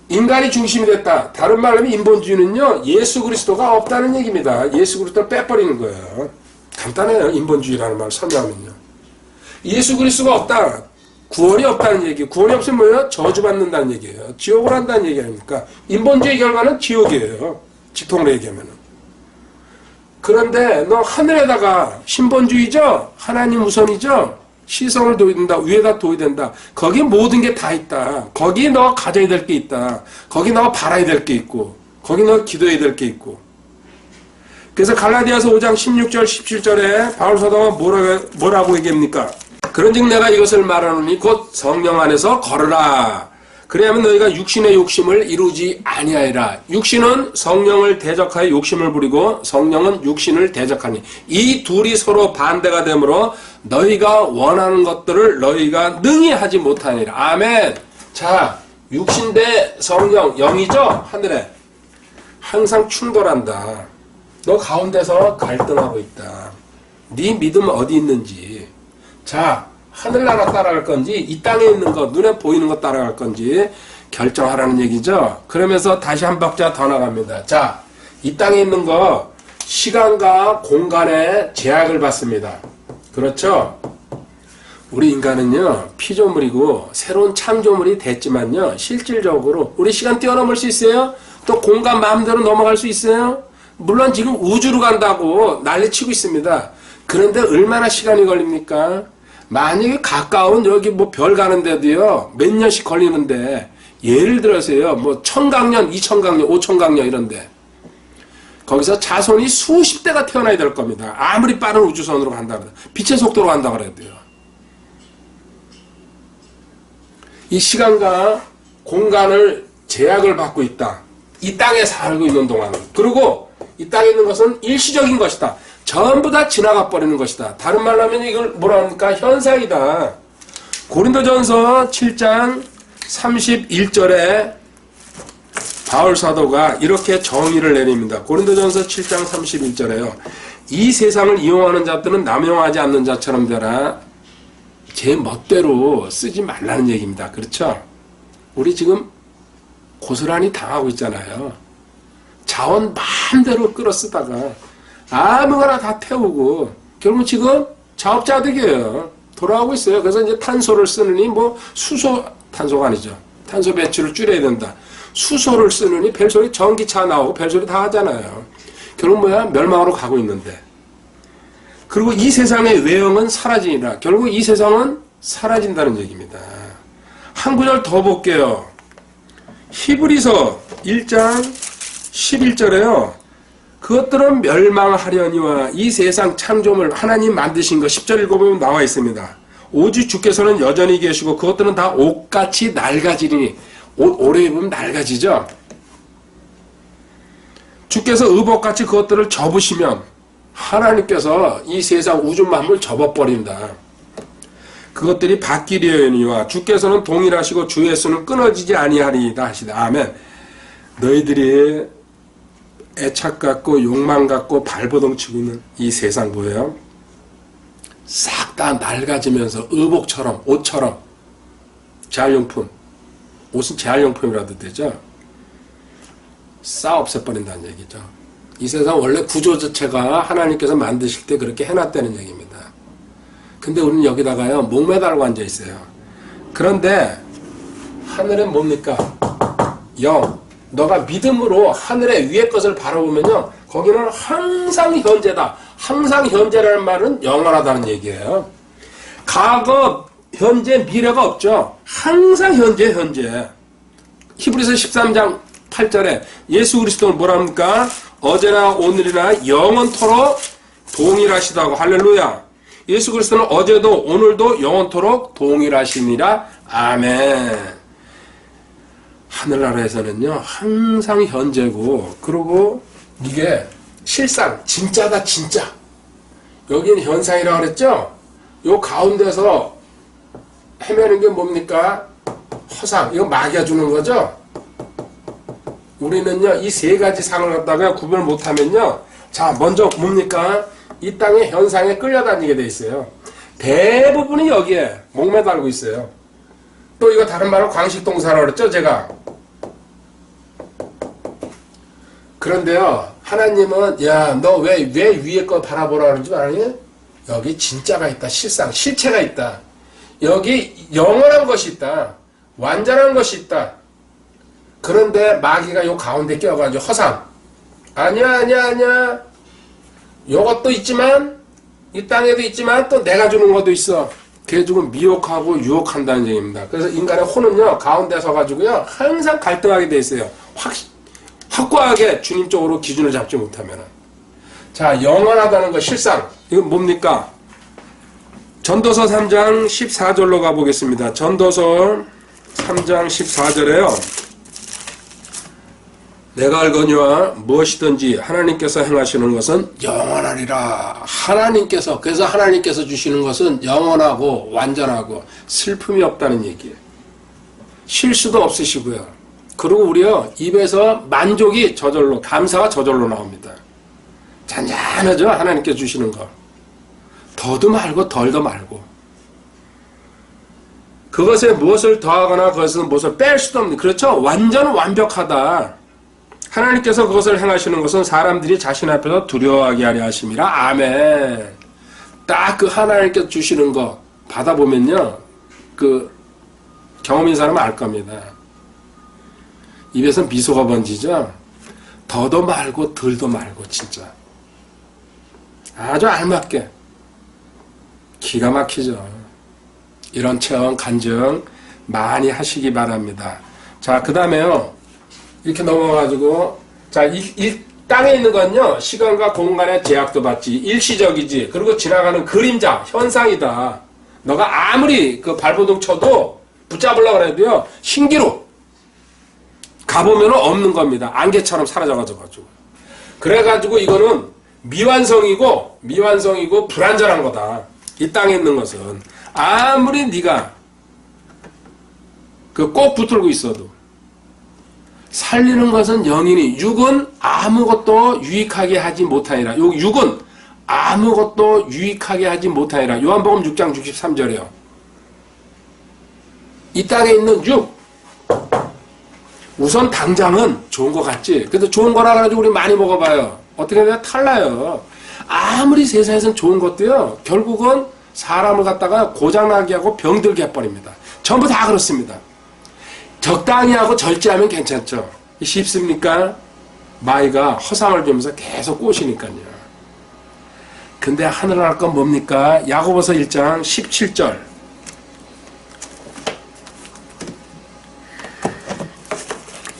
인간이 중심이 됐다. 다른 말로 하면 인본주의는요, 예수 그리스도가 없다는 얘기입니다. 예수 그리스도를 빼버리는 거예요. 간단해요. 인본주의라는 말을 설명하면요. 예수 그리스도가 없다. 구원이 없다는 얘기. 구원이 없으면 뭐예요? 저주받는다는 얘기예요. 지옥을 한다는 얘기 아닙니까? 인본주의 결과는 지옥이에요. 직통으로 얘기하면은. 그런데 너 하늘에다가 신본주의죠? 하나님 우선이죠? 시선을 둬야 된다. 위에다 둬야 된다. 거기 모든 게 다 있다. 거기 너 가져야 될 게 있다. 거기 너 바라야 될 게 있고 거기 너 기도해야 될 게 있고. 그래서 갈라디아서 5장 16절 17절에 바울 사도가 뭐라고 얘기합니까? 그런즉 내가 이것을 말하노니 곧 성령 안에서 걸으라. 그래야만 너희가 육신의 욕심을 이루지 아니하리라. 육신은 성령을 대적하여 욕심을 부리고 성령은 육신을 대적하니 이 둘이 서로 반대가 되므로 너희가 원하는 것들을 너희가 능히 하지 못하니라. 아멘. 자, 육신 대 성령, 영이죠? 하늘에. 항상 충돌한다. 너 가운데서 갈등하고 있다. 네 믿음은 어디 있는지. 자, 하늘나라 따라갈 건지 이 땅에 있는 거 눈에 보이는 거 따라갈 건지 결정하라는 얘기죠. 그러면서 다시 한 박자 더 나갑니다. 자, 이 땅에 있는 거 시간과 공간의 제약을 받습니다. 그렇죠? 우리 인간은요 피조물이고 새로운 창조물이 됐지만요 실질적으로 우리 시간 뛰어넘을 수 있어요? 또 공간 마음대로 넘어갈 수 있어요? 물론 지금 우주로 간다고 난리치고 있습니다. 그런데 얼마나 시간이 걸립니까? 만약에 가까운 여기 뭐 별 가는데도요 몇 년씩 걸리는데 예를 들어서요 뭐 1000강년, 2000강년, 5000강년 이런데 거기서 자손이 수십 대가 태어나야 될 겁니다. 아무리 빠른 우주선으로 간다 그래도 빛의 속도로 간다 그래도요. 이 시간과 공간을 제약을 받고 있다. 이 땅에 살고 있는 동안은. 그리고 이 땅에 있는 것은 일시적인 것이다. 전부 다 지나가 버리는 것이다. 다른 말로 하면 이걸 뭐라 합니까? 현상이다. 고린도전서 7장 31절에 바울 사도가 이렇게 정의를 내립니다. 고린도전서 7장 31절에요. 이 세상을 이용하는 자들은 남용하지 않는 자처럼 되라. 제 멋대로 쓰지 말라는 얘기입니다. 그렇죠? 우리 지금 고스란히 당하고 있잖아요. 자원 마음대로 끌어 쓰다가 아무거나 다 태우고 결국 지금 자업자득이에요. 돌아가고 있어요. 그래서 이제 탄소를 쓰느니 뭐 탄소가 아니죠. 탄소 배출을 줄여야 된다. 수소를 쓰느니 벨소리 전기차 나오고 벨소리 다 하잖아요. 결국 뭐야? 멸망으로 가고 있는데. 그리고 이 세상의 외형은 사라지니라. 결국 이 세상은 사라진다는 얘기입니다. 한 구절 더 볼게요. 히브리서 1장 11절에요. 그것들은 멸망하려니와 이 세상 창조물 하나님 만드신 거 10절 읽어보면 나와 있습니다. 오직 주께서는 여전히 계시고 그것들은 다 옷같이 낡아지리니. 옷 오래 입으면 낡아지죠. 주께서 의복같이 그것들을 접으시면 하나님께서 이 세상 우주 만물 접어버린다. 그것들이 바뀌려니와 주께서는 동일하시고 주 예수는 끊어지지 아니하리이다 하시다. 아멘. 너희들이 애착 갖고 욕망 갖고 발버둥 치고 있는 이 세상 뭐예요? 싹 다 낡아지면서 의복처럼 옷처럼 재활용품, 옷은 재활용품이라도 되죠. 싹 없애버린다는 얘기죠. 이 세상 원래 구조 자체가 하나님께서 만드실 때 그렇게 해놨다는 얘기입니다. 근데 우리는 여기다가요 목매달고 앉아 있어요. 그런데 하늘은 뭡니까? 영. 너가 믿음으로 하늘의 위의 것을 바라보면요 거기는 항상 현재다. 항상 현재라는 말은 영원하다는 얘기예요. 과거, 현재, 미래가 없죠. 항상 현재. 히브리서 13장 8절에 예수 그리스도는 뭐랍니까? 어제나 오늘이나 영원토록 동일하시다고. 할렐루야. 예수 그리스도는 어제도 오늘도 영원토록 동일하시니라. 아멘. 하늘나라에서는요 항상 현재고, 그리고 이게 실상 진짜다. 진짜 여기는 현상이라고 그랬죠. 요 가운데서 헤매는 게 뭡니까? 허상. 이거 마귀가 주는 거죠. 우리는요 이 세 가지 상을 갖다가 구별 못하면요, 자 먼저 뭡니까? 이 땅의 현상에 끌려다니게 돼 있어요. 대부분이 여기에 목매달고 있어요. 또 이거 다른 말로 광식동사라고 그랬죠 제가. 그런데요 하나님은 야 너 왜 위에 거 바라보라 그러는 줄 아니? 여기 진짜가 있다. 실상 실체가 있다. 여기 영원한 것이 있다. 완전한 것이 있다. 그런데 마귀가 요 가운데 껴가지고 허상. 아니야. 요것도 있지만 이 땅에도 있지만 또 내가 주는 것도 있어. 그래 주고 미혹하고 유혹한다는 얘기입니다. 그래서 인간의 혼은요 가운데 서가지고요 항상 갈등하게 돼 있어요. 확고하게 주님 쪽으로 기준을 잡지 못하면. 자, 영원하다는 거 실상. 이건 뭡니까? 전도서 3장 14절로 가보겠습니다. 전도서 3장 14절에요. 내가 알거니와 무엇이든지 하나님께서 행하시는 것은 영원하리라. 하나님께서, 그래서 하나님께서 주시는 것은 영원하고 완전하고 슬픔이 없다는 얘기예요. 실수도 없으시고요. 그리고 우리요 입에서 만족이 저절로, 감사가 저절로 나옵니다. 잔잔하죠 하나님께 주시는 거. 더도 말고 덜도 말고. 그것에 무엇을 더하거나 그것은 무엇을 뺄 수도 없는, 그렇죠? 완전 완벽하다. 하나님께서 그것을 행하시는 것은 사람들이 자신 앞에서 두려워하게 하려 하심이라. 아멘. 딱 그 하나님께서 주시는 거 받아보면요 그 경험인 사람은 알 겁니다. 입에서 미소가 번지죠. 더도 말고 덜도 말고 진짜 아주 알맞게 기가 막히죠. 이런 체험 간증 많이 하시기 바랍니다. 자, 그 다음에요 이렇게 넘어가지고, 자, 이 땅에 있는 건요 시간과 공간의 제약도 받지, 일시적이지, 그리고 지나가는 그림자 현상이다. 너가 아무리 그 발버둥 쳐도 붙잡으려고 해도요 신기루 가보면 없는 겁니다. 안개처럼 사라져가지고. 그래가지고 이거는 미완성이고 불완전한 거다. 이 땅에 있는 것은 아무리 네가 그 꼭 붙들고 있어도 살리는 것은 영이니 육은 아무것도 유익하게 하지 못하니라. 요 육은 아무것도 유익하게 하지 못하니라. 요한복음 6장 63절이요. 이 땅에 있는 육, 우선 당장은 좋은 것 같지. 근데 좋은 거라 가지고 우리 많이 먹어봐요. 어떻게 해야 탈라요. 아무리 세상에선 좋은 것도요 결국은 사람을 갖다가 고장나게 하고 병들게 해버립니다. 전부 다 그렇습니다. 적당히 하고 절제하면 괜찮죠. 쉽습니까? 마귀가 허상을 주면서 계속 꼬시니까요. 근데 하늘나라 건 뭡니까? 야고보서 1장 17절.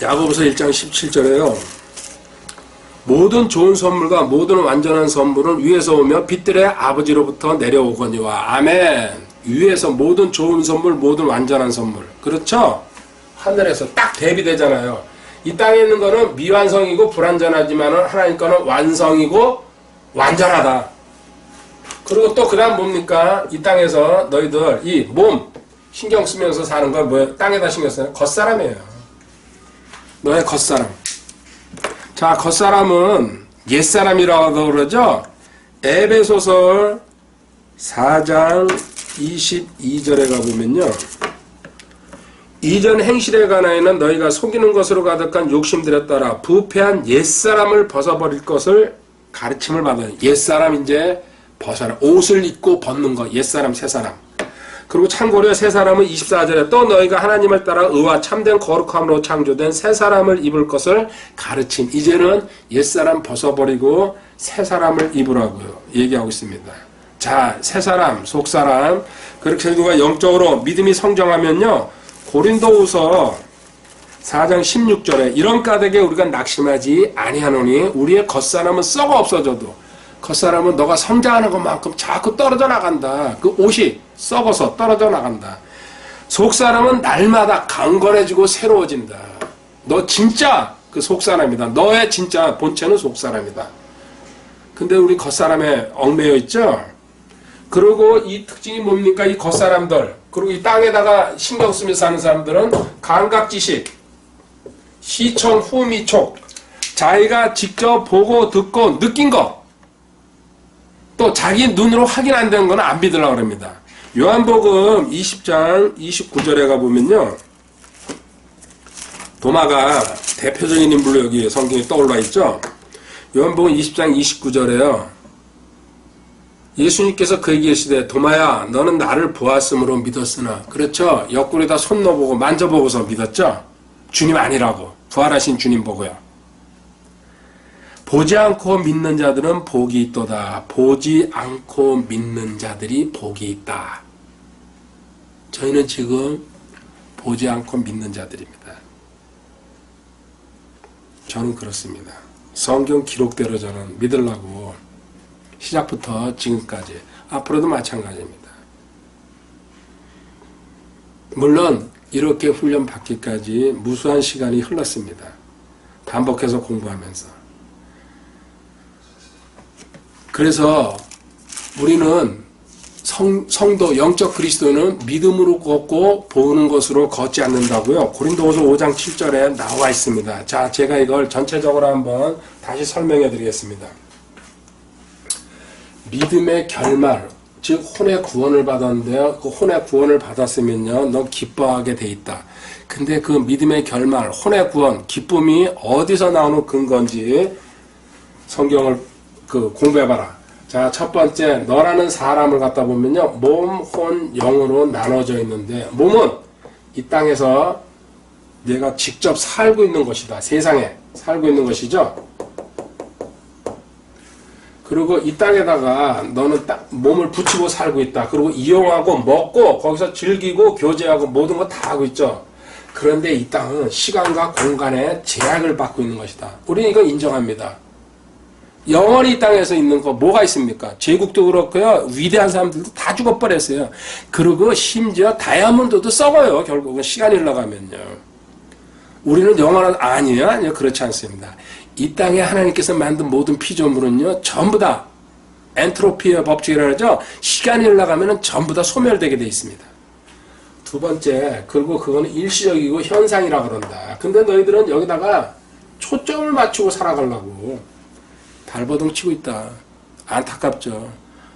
야고보서 1장 17절에요. 모든 좋은 선물과 모든 완전한 선물은 위에서 오며 빛들의 아버지로부터 내려오거니와. 아멘. 위에서 모든 좋은 선물, 모든 완전한 선물. 그렇죠? 하늘에서 딱 대비되잖아요. 이 땅에 있는 거는 미완성이고 불완전하지만 하나님 거는 완성이고 완전하다. 그리고 또 그 다음 뭡니까? 이 땅에서 너희들 이 몸 신경 쓰면서 사는 건 뭐예요? 땅에다 신경 쓰는 겉사람이에요. 너의 겉사람. 자, 겉사람은 옛사람이라고 그러죠? 에베소서 4장 22절에 가보면요. 이전 행실에 관하여는 너희가 속이는 것으로 가득한 욕심들에 따라 부패한 옛사람을 벗어버릴 것을 가르침을 받아요. 옛사람 이제 벗어라. 옷을 입고 벗는 거. 옛사람, 새사람. 그리고 참고로 새사람은 24절에 또 너희가 하나님을 따라 의와 참된 거룩함으로 창조된 새사람을 입을 것을 가르침. 이제는 옛사람 벗어버리고 새사람을 입으라고요. 얘기하고 있습니다. 자, 새사람, 속사람. 그렇게 우리가 영적으로 믿음이 성장하면요. 고린도후서 4장 16절에 이런 까닭에 우리가 낙심하지 아니하노니 우리의 겉사람은 썩어 없어져도 겉사람은 너가 성장하는 것만큼 자꾸 떨어져 나간다. 그 옷이 썩어서 떨어져 나간다. 속사람은 날마다 강건해지고 새로워진다. 너 진짜 그 속사람이다. 너의 진짜 본체는 속사람이다. 근데 우리 겉사람에 얽매여 있죠? 그리고 이 특징이 뭡니까? 이 겉사람들, 그리고 이 땅에다가 신경 쓰면서 사는 사람들은 감각지식, 시청, 후미, 촉, 자기가 직접 보고 듣고 느낀 거, 또 자기 눈으로 확인 안 되는 거는 안 믿으려고 합니다. 요한복음 20장 29절에 가보면요. 도마가 대표적인 인물로 여기 성경에 떠올라 있죠. 요한복음 20장 29절에요. 예수님께서 그에게 이르시되 도마야 너는 나를 보았으므로 믿었으나. 그렇죠. 옆구리에다 손 넣어보고 만져보고서 믿었죠. 주님 아니라고. 부활하신 주님 보고요. 보지 않고 믿는 자들은 복이 있도다. 보지 않고 믿는 자들이 복이 있다. 저희는 지금 보지 않고 믿는 자들입니다. 저는 그렇습니다. 성경 기록대로 저는 믿으려고 시작부터 지금까지 앞으로도 마찬가지입니다. 물론 이렇게 훈련 받기까지 무수한 시간이 흘렀습니다. 반복해서 공부하면서. 그래서 우리는 성도, 영적 그리스도는 믿음으로 걷고 보는 것으로 걷지 않는다고요. 고린도후서 5장 7절에 나와 있습니다. 자, 제가 이걸 전체적으로 한번 다시 설명해 드리겠습니다. 믿음의 결말, 즉 혼의 구원을 받았는데요. 그 혼의 구원을 받았으면요, 너 기뻐하게 돼 있다. 근데 그 믿음의 결말, 혼의 구원, 기쁨이 어디서 나오는 근거인지 성경을 공부해봐라. 자, 첫 번째, 너라는 사람을 갖다 보면요, 몸, 혼, 영으로 나눠져 있는데, 몸은 이 땅에서 내가 직접 살고 있는 것이다. 세상에 살고 있는 것이죠. 그리고 이 땅에다가 너는 딱 몸을 붙이고 살고 있다. 그리고 이용하고 먹고 거기서 즐기고 교제하고 모든 거 다 하고 있죠. 그런데 이 땅은 시간과 공간에 제약을 받고 있는 것이다. 우리는 이거 인정합니다. 영원히 이 땅에서 있는 거 뭐가 있습니까? 제국도 그렇고요. 위대한 사람들도 다 죽어버렸어요. 그리고 심지어 다이아몬드도 썩어요. 결국은 시간이 흘러가면요. 우리는 영원한 아니요. 그렇지 않습니다. 이 땅에 하나님께서 만든 모든 피조물은요. 전부 다 엔트로피의 법칙이라고 하죠. 시간이 흘러가면 전부 다 소멸되게 되어 있습니다. 두 번째, 그리고 그거는 일시적이고 현상이라고 그런다. 근데 너희들은 여기다가 초점을 맞추고 살아가려고 발버둥 치고 있다. 안타깝죠.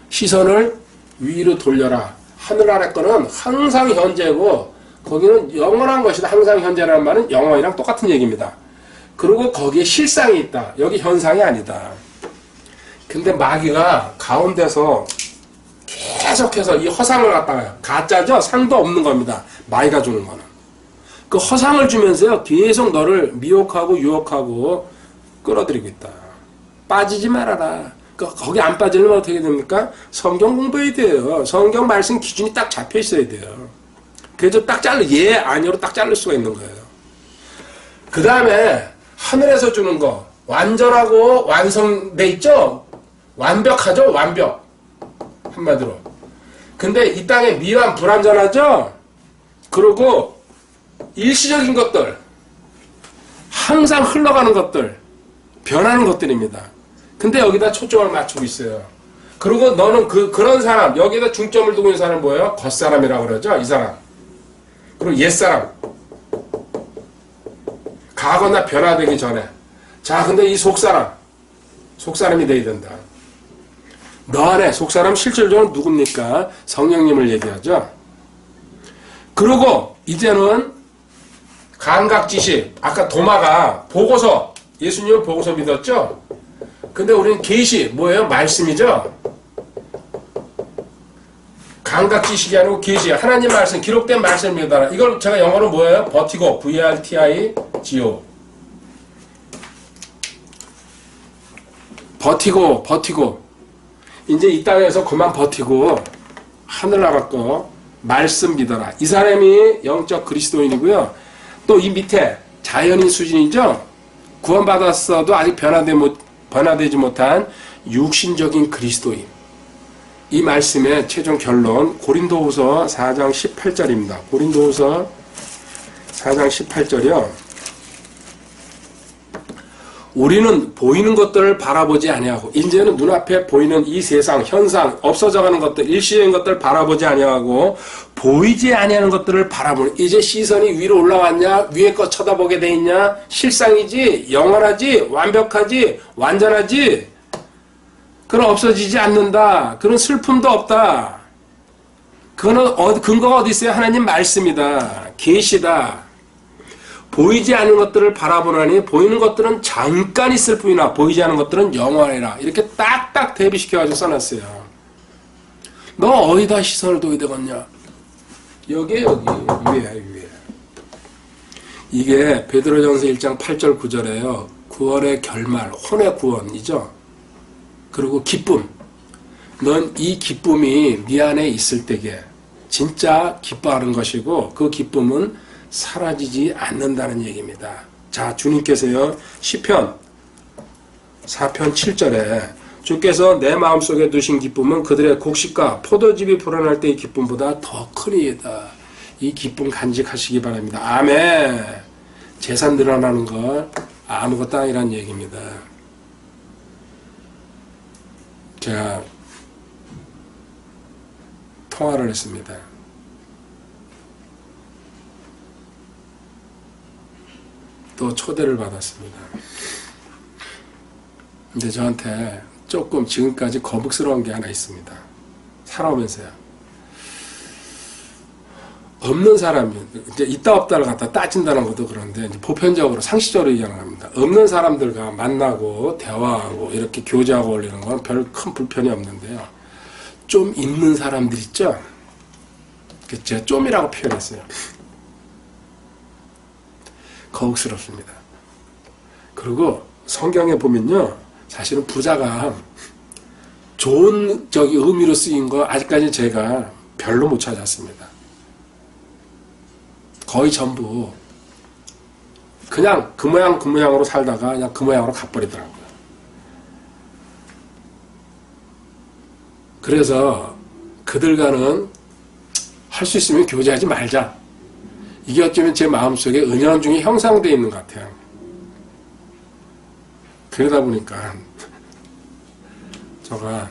시선을 위로 돌려라. 하늘 아래 거는 항상 현재고 거기는 영원한 것이다. 항상 현재라는 말은 영원이랑 똑같은 얘기입니다. 그리고 거기에 실상이 있다. 여기 현상이 아니다. 근데 마귀가 가운데서 계속해서 이 허상을 갖다가 가짜죠? 상도 없는 겁니다. 마귀가 주는 거는. 그 허상을 주면서요. 계속 너를 미혹하고 유혹하고 끌어들이고 있다. 빠지지 말아라. 거기 안 빠지려면 어떻게 됩니까? 성경 공부해야 돼요. 성경 말씀 기준이 딱 잡혀 있어야 돼요. 그래서 딱 예, 아니요로 딱 자를 수가 있는 거예요. 그 다음에 하늘에서 주는 거 완전하고 완성돼 있죠? 완벽하죠? 완벽. 한마디로. 근데 이 땅에 미완 불완전하죠? 그리고 일시적인 것들, 항상 흘러가는 것들, 변하는 것들입니다. 근데 여기다 초점을 맞추고 있어요. 그리고 너는 그런 사람, 여기다 중점을 두고 있는 사람은 뭐예요? 겉사람이라고 그러죠? 이 사람. 그리고 옛사람. 가거나 변화되기 전에. 자, 근데 이 속사람이 돼야 된다. 너 안에 속사람 실질적으로 누굽니까? 성령님을 얘기하죠. 그리고 이제는 감각지식, 아까 도마가 보고서, 예수님은 보고서 믿었죠? 근데 우리는 계시, 뭐예요? 말씀이죠? 감각지식이 아니고 계시, 하나님 말씀, 기록된 말씀입니다. 이걸 제가 영어로 뭐예요? 버티고, V-R-T-I-G-O. 버티고. 이제 이 땅에서 그만 버티고, 하늘나라 거, 말씀 믿어라. 이 사람이 영적 그리스도인이고요. 또 이 밑에 자연인 수준이죠. 구원받았어도 아직 변화되지 못한 육신적인 그리스도인. 이 말씀의 최종 결론 고린도후서 4장 18절입니다. 고린도후서 4장 18절이요. 우리는 보이는 것들을 바라보지 아니하고 이제는 눈앞에 보이는 이 세상 현상 없어져가는 것들 일시적인 것들을 바라보지 아니하고 보이지 아니하는 것들을 바라보는 이제 시선이 위로 올라왔냐 위에 거 쳐다보게 돼 있냐 실상이지 영원하지 완벽하지 완전하지 그건 없어지지 않는다. 그런 슬픔도 없다. 그거는 근거가 어디 있어요? 하나님 말씀이다. 계시다. 보이지 않는 것들을 바라보라니 보이는 것들은 잠깐 있을 뿐이나 보이지 않는 것들은 영원이라. 이렇게 딱딱 대비시켜가지고 써놨어요. 너 어디다 시선을 둬야 되겠냐? 여기 위에. 이게 베드로전서 1장 8절 9절에요. 구원의 결말, 혼의 구원이죠. 그리고 기쁨. 넌 이 기쁨이 네 안에 있을 때게 진짜 기뻐하는 것이고 그 기쁨은 사라지지 않는다는 얘기입니다. 자, 주님께서요 시편 4편 7절에 주께서 내 마음속에 두신 기쁨은 그들의 곡식과 포도즙이 불어날 때의 기쁨보다 더 크니이다. 이 기쁨 간직하시기 바랍니다. 아멘. 재산 늘어나는 것 아무것도 아니란 얘기입니다. 제가 통화를 했습니다. 또 초대를 받았습니다. 근데 저한테 조금 지금까지 거북스러운 게 하나 있습니다. 살아오면서요. 없는 사람이 이제 있다 없다를 갖다 따진다는 것도 그런데 이제 보편적으로 상식적으로 얘기하는 겁니다. 없는 사람들과 만나고 대화하고 이렇게 교제하고 올리는 건 별 큰 불편이 없는데요. 좀 있는 사람들 있죠? 제가 좀이라고 표현했어요. 거북스럽습니다. 그리고 성경에 보면요, 사실은 부자가 좋은 의미로 쓰인 거 아직까지 제가 별로 못 찾았습니다. 거의 전부 그냥 그 모양 그 모양으로 살다가 그냥 그 모양으로 가버리더라고요. 그래서 그들과는 할 수 있으면 교제하지 말자. 이게 어쩌면 제 마음속에 은연중에 형성되어 있는 것 같아요. 그러다 보니까 제가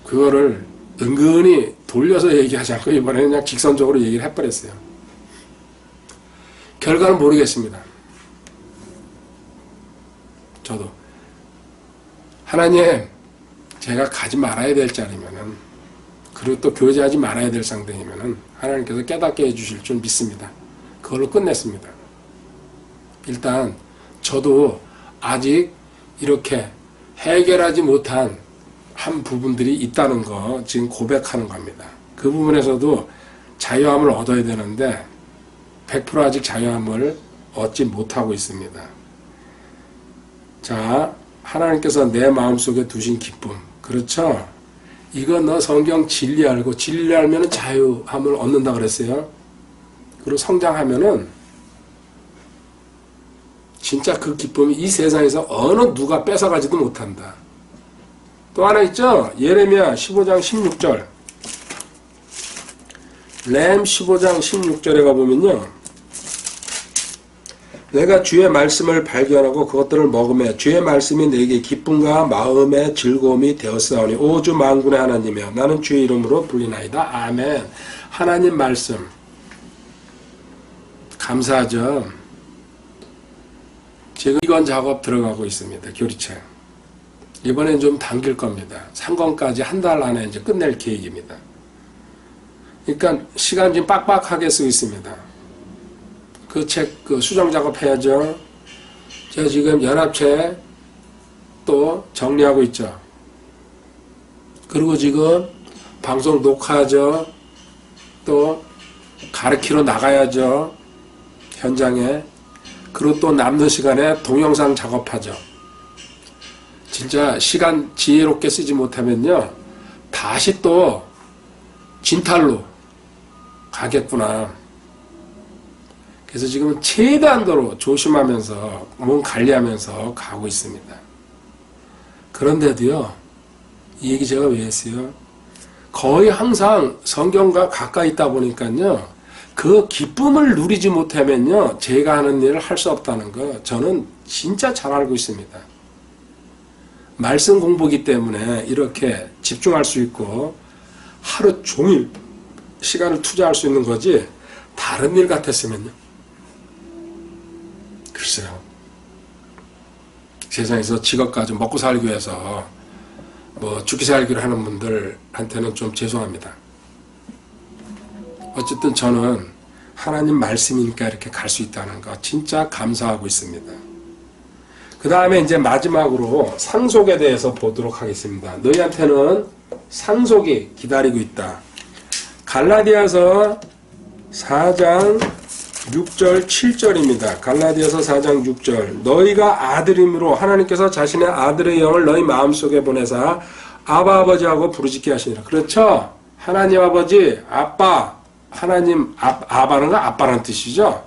그거를 은근히 돌려서 얘기하지 않고 이번에는 그냥 직선적으로 얘기를 해버렸어요. 결과는 모르겠습니다. 저도 하나님 제가 가지 말아야 될 자리면은 그리고 또 교제하지 말아야 될 상대이면은 하나님께서 깨닫게 해주실 줄 믿습니다. 그걸로 끝냈습니다. 일단 저도 아직 이렇게 해결하지 못한 한 부분들이 있다는 거 지금 고백하는 겁니다. 그 부분에서도 자유함을 얻어야 되는데 100% 아직 자유함을 얻지 못하고 있습니다. 자, 하나님께서 내 마음속에 두신 기쁨. 그렇죠? 이거 너 성경 진리 알고 진리 알면 자유함을 얻는다 그랬어요. 그리고 성장하면은 진짜 그 기쁨이 이 세상에서 어느 누가 뺏어가지도 못한다. 또 하나 있죠? 예레미야 15장 16절. 렘 15장 16절에 가보면요. 내가 주의 말씀을 발견하고 그것들을 먹으며 주의 말씀이 내게 기쁨과 마음의 즐거움이 되었사오니 오 주 만군의 하나님이여 나는 주의 이름으로 불리나이다. 아멘. 하나님 말씀 감사하죠. 지금 이건 작업 들어가고 있습니다. 교리책. 이번엔 좀 당길 겁니다. 상권까지 한 달 안에 이제 끝낼 계획입니다. 그러니까 시간 좀 빡빡하게 쓰고 있습니다. 그 책 수정 작업해야죠. 제가 지금 연합체 또 정리하고 있죠. 그리고 지금 방송 녹화하죠. 또 가르치러 나가야죠. 현장에. 그리고 또 남는 시간에 동영상 작업하죠. 진짜 시간 지혜롭게 쓰지 못하면요. 다시 또 진탈로 가겠구나. 그래서 지금은 최대한도로 조심하면서 몸 관리하면서 가고 있습니다. 그런데도요. 이 얘기 제가 왜 했어요? 거의 항상 성경과 가까이 있다 보니까요. 그 기쁨을 누리지 못하면요. 제가 하는 일을 할 수 없다는 거 저는 진짜 잘 알고 있습니다. 말씀 공부기 때문에 이렇게 집중할 수 있고 하루 종일 시간을 투자할 수 있는 거지 다른 일 같았으면요. 글쎄요. 세상에서 직업 가지고 먹고 살기 위해서 뭐 죽기 살기를 하는 분들한테는 좀 죄송합니다. 어쨌든 저는 하나님 말씀이니까 이렇게 갈 수 있다는 거 진짜 감사하고 있습니다. 그 다음에 이제 마지막으로 상속에 대해서 보도록 하겠습니다. 너희한테는 상속이 기다리고 있다. 갈라디아서 4장 6절 7절입니다. 갈라디아서 4장 6절 너희가 아들임으로 하나님께서 자신의 아들의 영을 너희 마음속에 보내사 아바 아버지하고 부르짖게 하시니라. 그렇죠? 하나님 아버지 아빠 하나님 아바는 거 아빠라는 뜻이죠.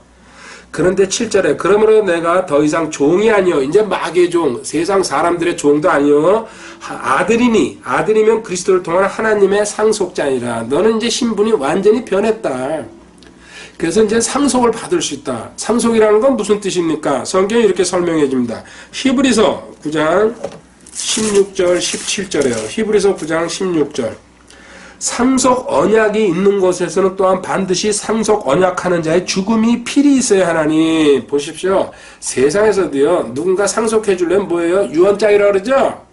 그런데 7절에 그러므로 내가 더 이상 종이 아니요 이제 마귀의 종 세상 사람들의 종도 아니요 아들이니 아들이면 그리스도를 통한 하나님의 상속자니라. 너는 이제 신분이 완전히 변했다. 그래서 이제 상속을 받을 수 있다. 상속이라는 건 무슨 뜻입니까? 성경이 이렇게 설명해 줍니다. 히브리서 9장 16절 17절이에요. 히브리서 9장 16절 상속 언약이 있는 곳에서는 또한 반드시 상속 언약하는 자의 죽음이 필히 있어야 하나니. 보십시오. 세상에서도요. 누군가 상속해 주려면 뭐예요? 유언장이라고 그러죠?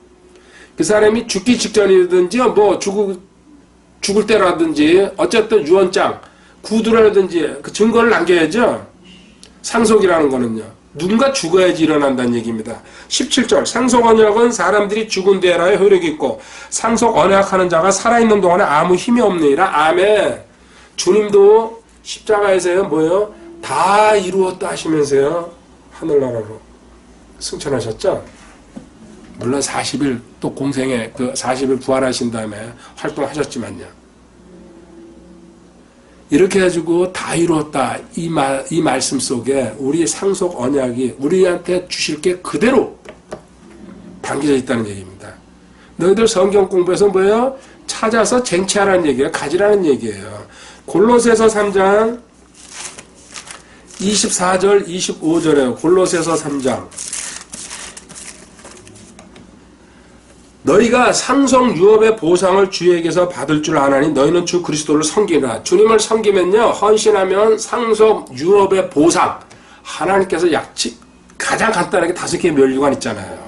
그 사람이 죽기 직전이라든지 뭐 죽을 때라든지 어쨌든 유언장 구두라든지 그 증거를 남겨야죠. 상속이라는 거는요. 누군가 죽어야지 일어난다는 얘기입니다. 17절 상속 언약은 사람들이 죽은 뒤에라야 효력이 있고 상속 언약하는 자가 살아있는 동안에 아무 힘이 없느니라. 아멘. 주님도 십자가에서요 뭐예요? 다 이루었다 하시면서요 하늘나라로 승천하셨죠. 물론 40일 또 공생에 그 40일 부활하신 다음에 활동하셨지만요. 이렇게 해가지고 다 이루었다. 이 말씀 속에 우리 상속 언약이 우리한테 주실 게 그대로 담겨져 있다는 얘기입니다. 너희들 성경 공부해서 뭐예요? 찾아서 쟁취하라는 얘기예요. 가지라는 얘기예요. 골로새서 3장 24절 25절에요. 골로새서 3장 너희가 상속 유업의 보상을 주에게서 받을 줄 아나니 너희는 주 그리스도를 섬기라. 주님을 섬기면요. 헌신하면 상속 유업의 보상. 하나님께서 가장 간단하게 5개의 면류관 있잖아요.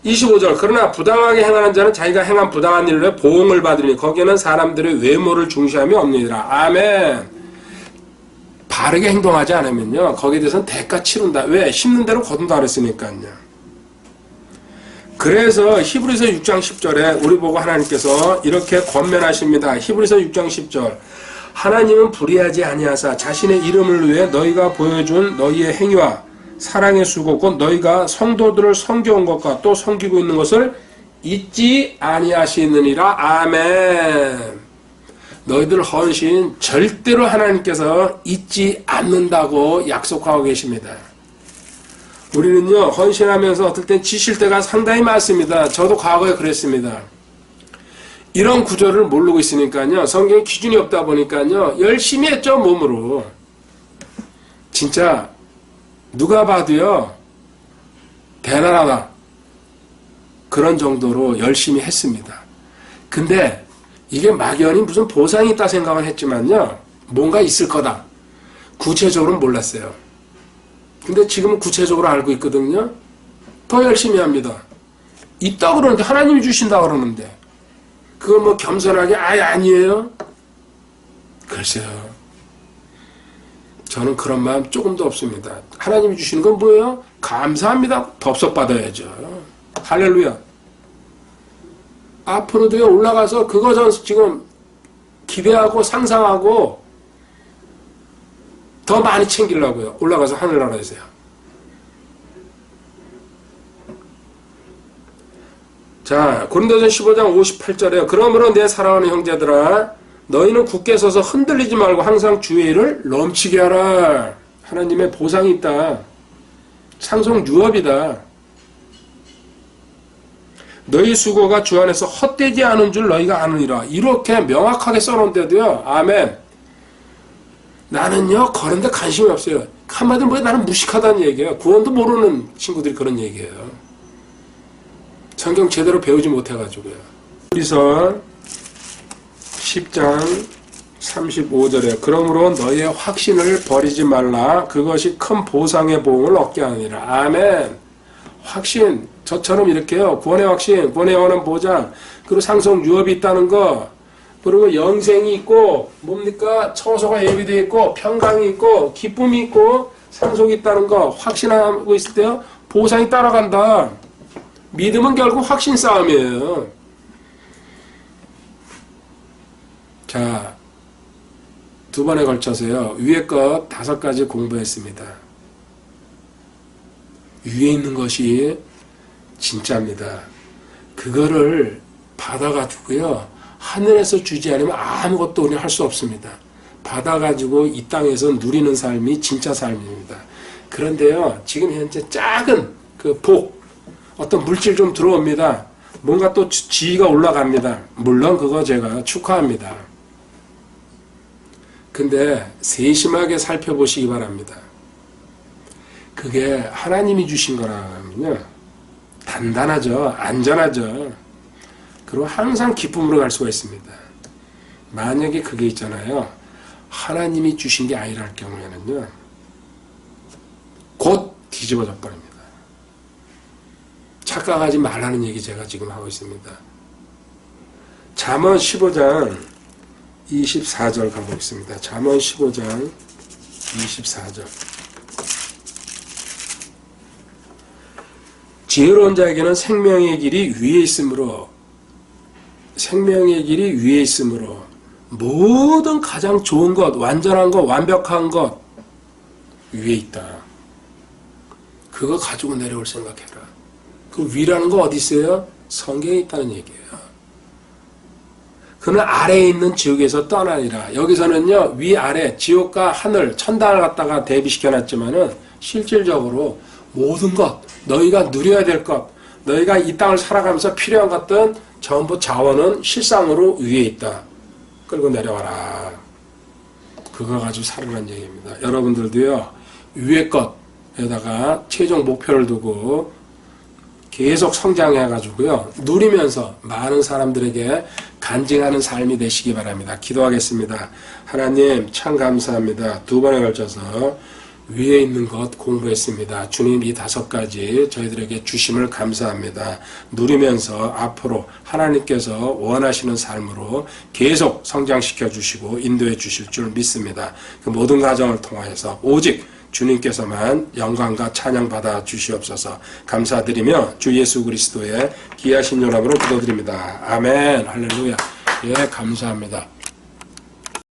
25절 그러나 부당하게 행하는 자는 자기가 행한 부당한 일로 보응을 받으니 거기에는 사람들의 외모를 중시함이 없느니라. 아멘. 바르게 행동하지 않으면요. 거기에 대해서는 대가 치른다. 왜? 심는 대로 거둔다 그랬으니까요. 그래서 히브리서 6장 10절에 우리 보고 하나님께서 이렇게 권면하십니다. 히브리서 6장 10절 하나님은 불의하지 아니하사 자신의 이름을 위해 너희가 보여준 너희의 행위와 사랑의 수고 곧 너희가 성도들을 섬겨온 것과 또 섬기고 있는 것을 잊지 아니하시느니라. 아멘. 너희들 헌신 절대로 하나님께서 잊지 않는다고 약속하고 계십니다. 우리는요, 헌신하면서 어떨 땐 지칠 때가 상당히 많습니다. 저도 과거에 그랬습니다. 이런 구조를 모르고 있으니까요, 성경에 기준이 없다 보니까요, 열심히 했죠, 몸으로. 진짜 누가 봐도요, 대단하다, 그런 정도로 열심히 했습니다. 근데 이게 막연히 무슨 보상이 있다 생각을 했지만요, 뭔가 있을 거다, 구체적으로는 몰랐어요. 근데 지금은 구체적으로 알고 있거든요. 더 열심히 합니다. 있다 그러는데, 하나님이 주신다 그러는데, 그걸 뭐 겸손하게 아니에요? 글쎄요. 저는 그런 마음 조금도 없습니다. 하나님이 주시는 건 뭐예요? 감사합니다. 덥석 받아야죠. 할렐루야. 앞으로도요, 올라가서 그거 전 지금 기대하고 상상하고 더 많이 챙기려고요. 올라가서 하늘나라에서요. 자, 고린도전 15장 58절에요. 그러므로 내 사랑하는 형제들아, 너희는 굳게 서서 흔들리지 말고 항상 주의 일을 넘치게 하라. 하나님의 보상이 있다. 상속 유업이다. 너희 수고가 주 안에서 헛되지 않은 줄 너희가 아느니라. 이렇게 명확하게 써놓은데도요. 아멘. 나는요, 그런데 관심이 없어요. 한마디로 뭐야, 나는 무식하다는 얘기예요. 구원도 모르는 친구들이 그런 얘기예요. 성경 제대로 배우지 못해가지고요. 히브리서 10장 35절에 그러므로 너희의 확신을 버리지 말라. 그것이 큰 보상의 보응을 얻게 하느니라. 아멘. 확신, 저처럼 이렇게요. 구원의 확신, 구원의 영원한 보장, 그리고 상속 유업이 있다는 거, 그리고 영생이 있고, 뭡니까? 처소가 예비되어 있고, 평강이 있고, 기쁨이 있고, 상속이 있다는 거 확신하고 있을 때요, 보상이 따라간다. 믿음은 결국 확신 싸움이에요. 자, 두 번에 걸쳐서요, 위에 것 5가지 공부했습니다. 위에 있는 것이 진짜입니다. 그거를 받아가지고요, 하늘에서 주지 않으면 아무것도 우리는 할 수 없습니다. 받아가지고 이 땅에서 누리는 삶이 진짜 삶입니다. 그런데요, 지금 현재 작은 그 복, 어떤 물질 좀 들어옵니다. 뭔가 또 지위가 올라갑니다. 물론 그거 제가 축하합니다. 근데 세심하게 살펴보시기 바랍니다. 그게 하나님이 주신 거라면요, 단단하죠. 안전하죠. 그리고 항상 기쁨으로 갈 수가 있습니다. 만약에 그게 있잖아요, 하나님이 주신 게 아니랄 경우에는요, 곧 뒤집어져 버립니다. 착각하지 말라는 얘기 제가 지금 하고 있습니다. 잠언 15장 24절 가보겠습니다. 잠언 15장 24절. 지혜로운 자에게는 생명의 길이 위에 있으므로, 생명의 길이 위에 있으므로 모든 가장 좋은 것, 완전한 것, 완벽한 것 위에 있다. 그거 가지고 내려올 생각해라. 그 위라는 거 어디 있어요? 성경에 있다는 얘기예요. 그는 아래에 있는 지옥에서 떠나니라. 여기서는요, 위아래, 지옥과 하늘, 천당을 갖다가 대비시켜놨지만은 실질적으로 모든 것, 너희가 누려야 될 것, 너희가 이 땅을 살아가면서 필요한 것들은 전부 자원은 실상으로 위에 있다. 끌고 내려와라. 그거 가지고 살으라는 얘기입니다. 여러분들도요, 위의 것에다가 최종 목표를 두고 계속 성장해가지고요, 누리면서 많은 사람들에게 간증하는 삶이 되시기 바랍니다. 기도하겠습니다. 하나님, 참 감사합니다. 두 번에 걸쳐서 위에 있는 것 공부했습니다. 주님, 이 5가지 저희들에게 주심을 감사합니다. 누리면서 앞으로 하나님께서 원하시는 삶으로 계속 성장시켜 주시고 인도해 주실 줄 믿습니다. 그 모든 과정을 통하여서 오직 주님께서만 영광과 찬양 받아 주시옵소서. 감사드리며 주 예수 그리스도의 귀하신 이름으로 기도드립니다. 아멘. 할렐루야. 예, 감사합니다.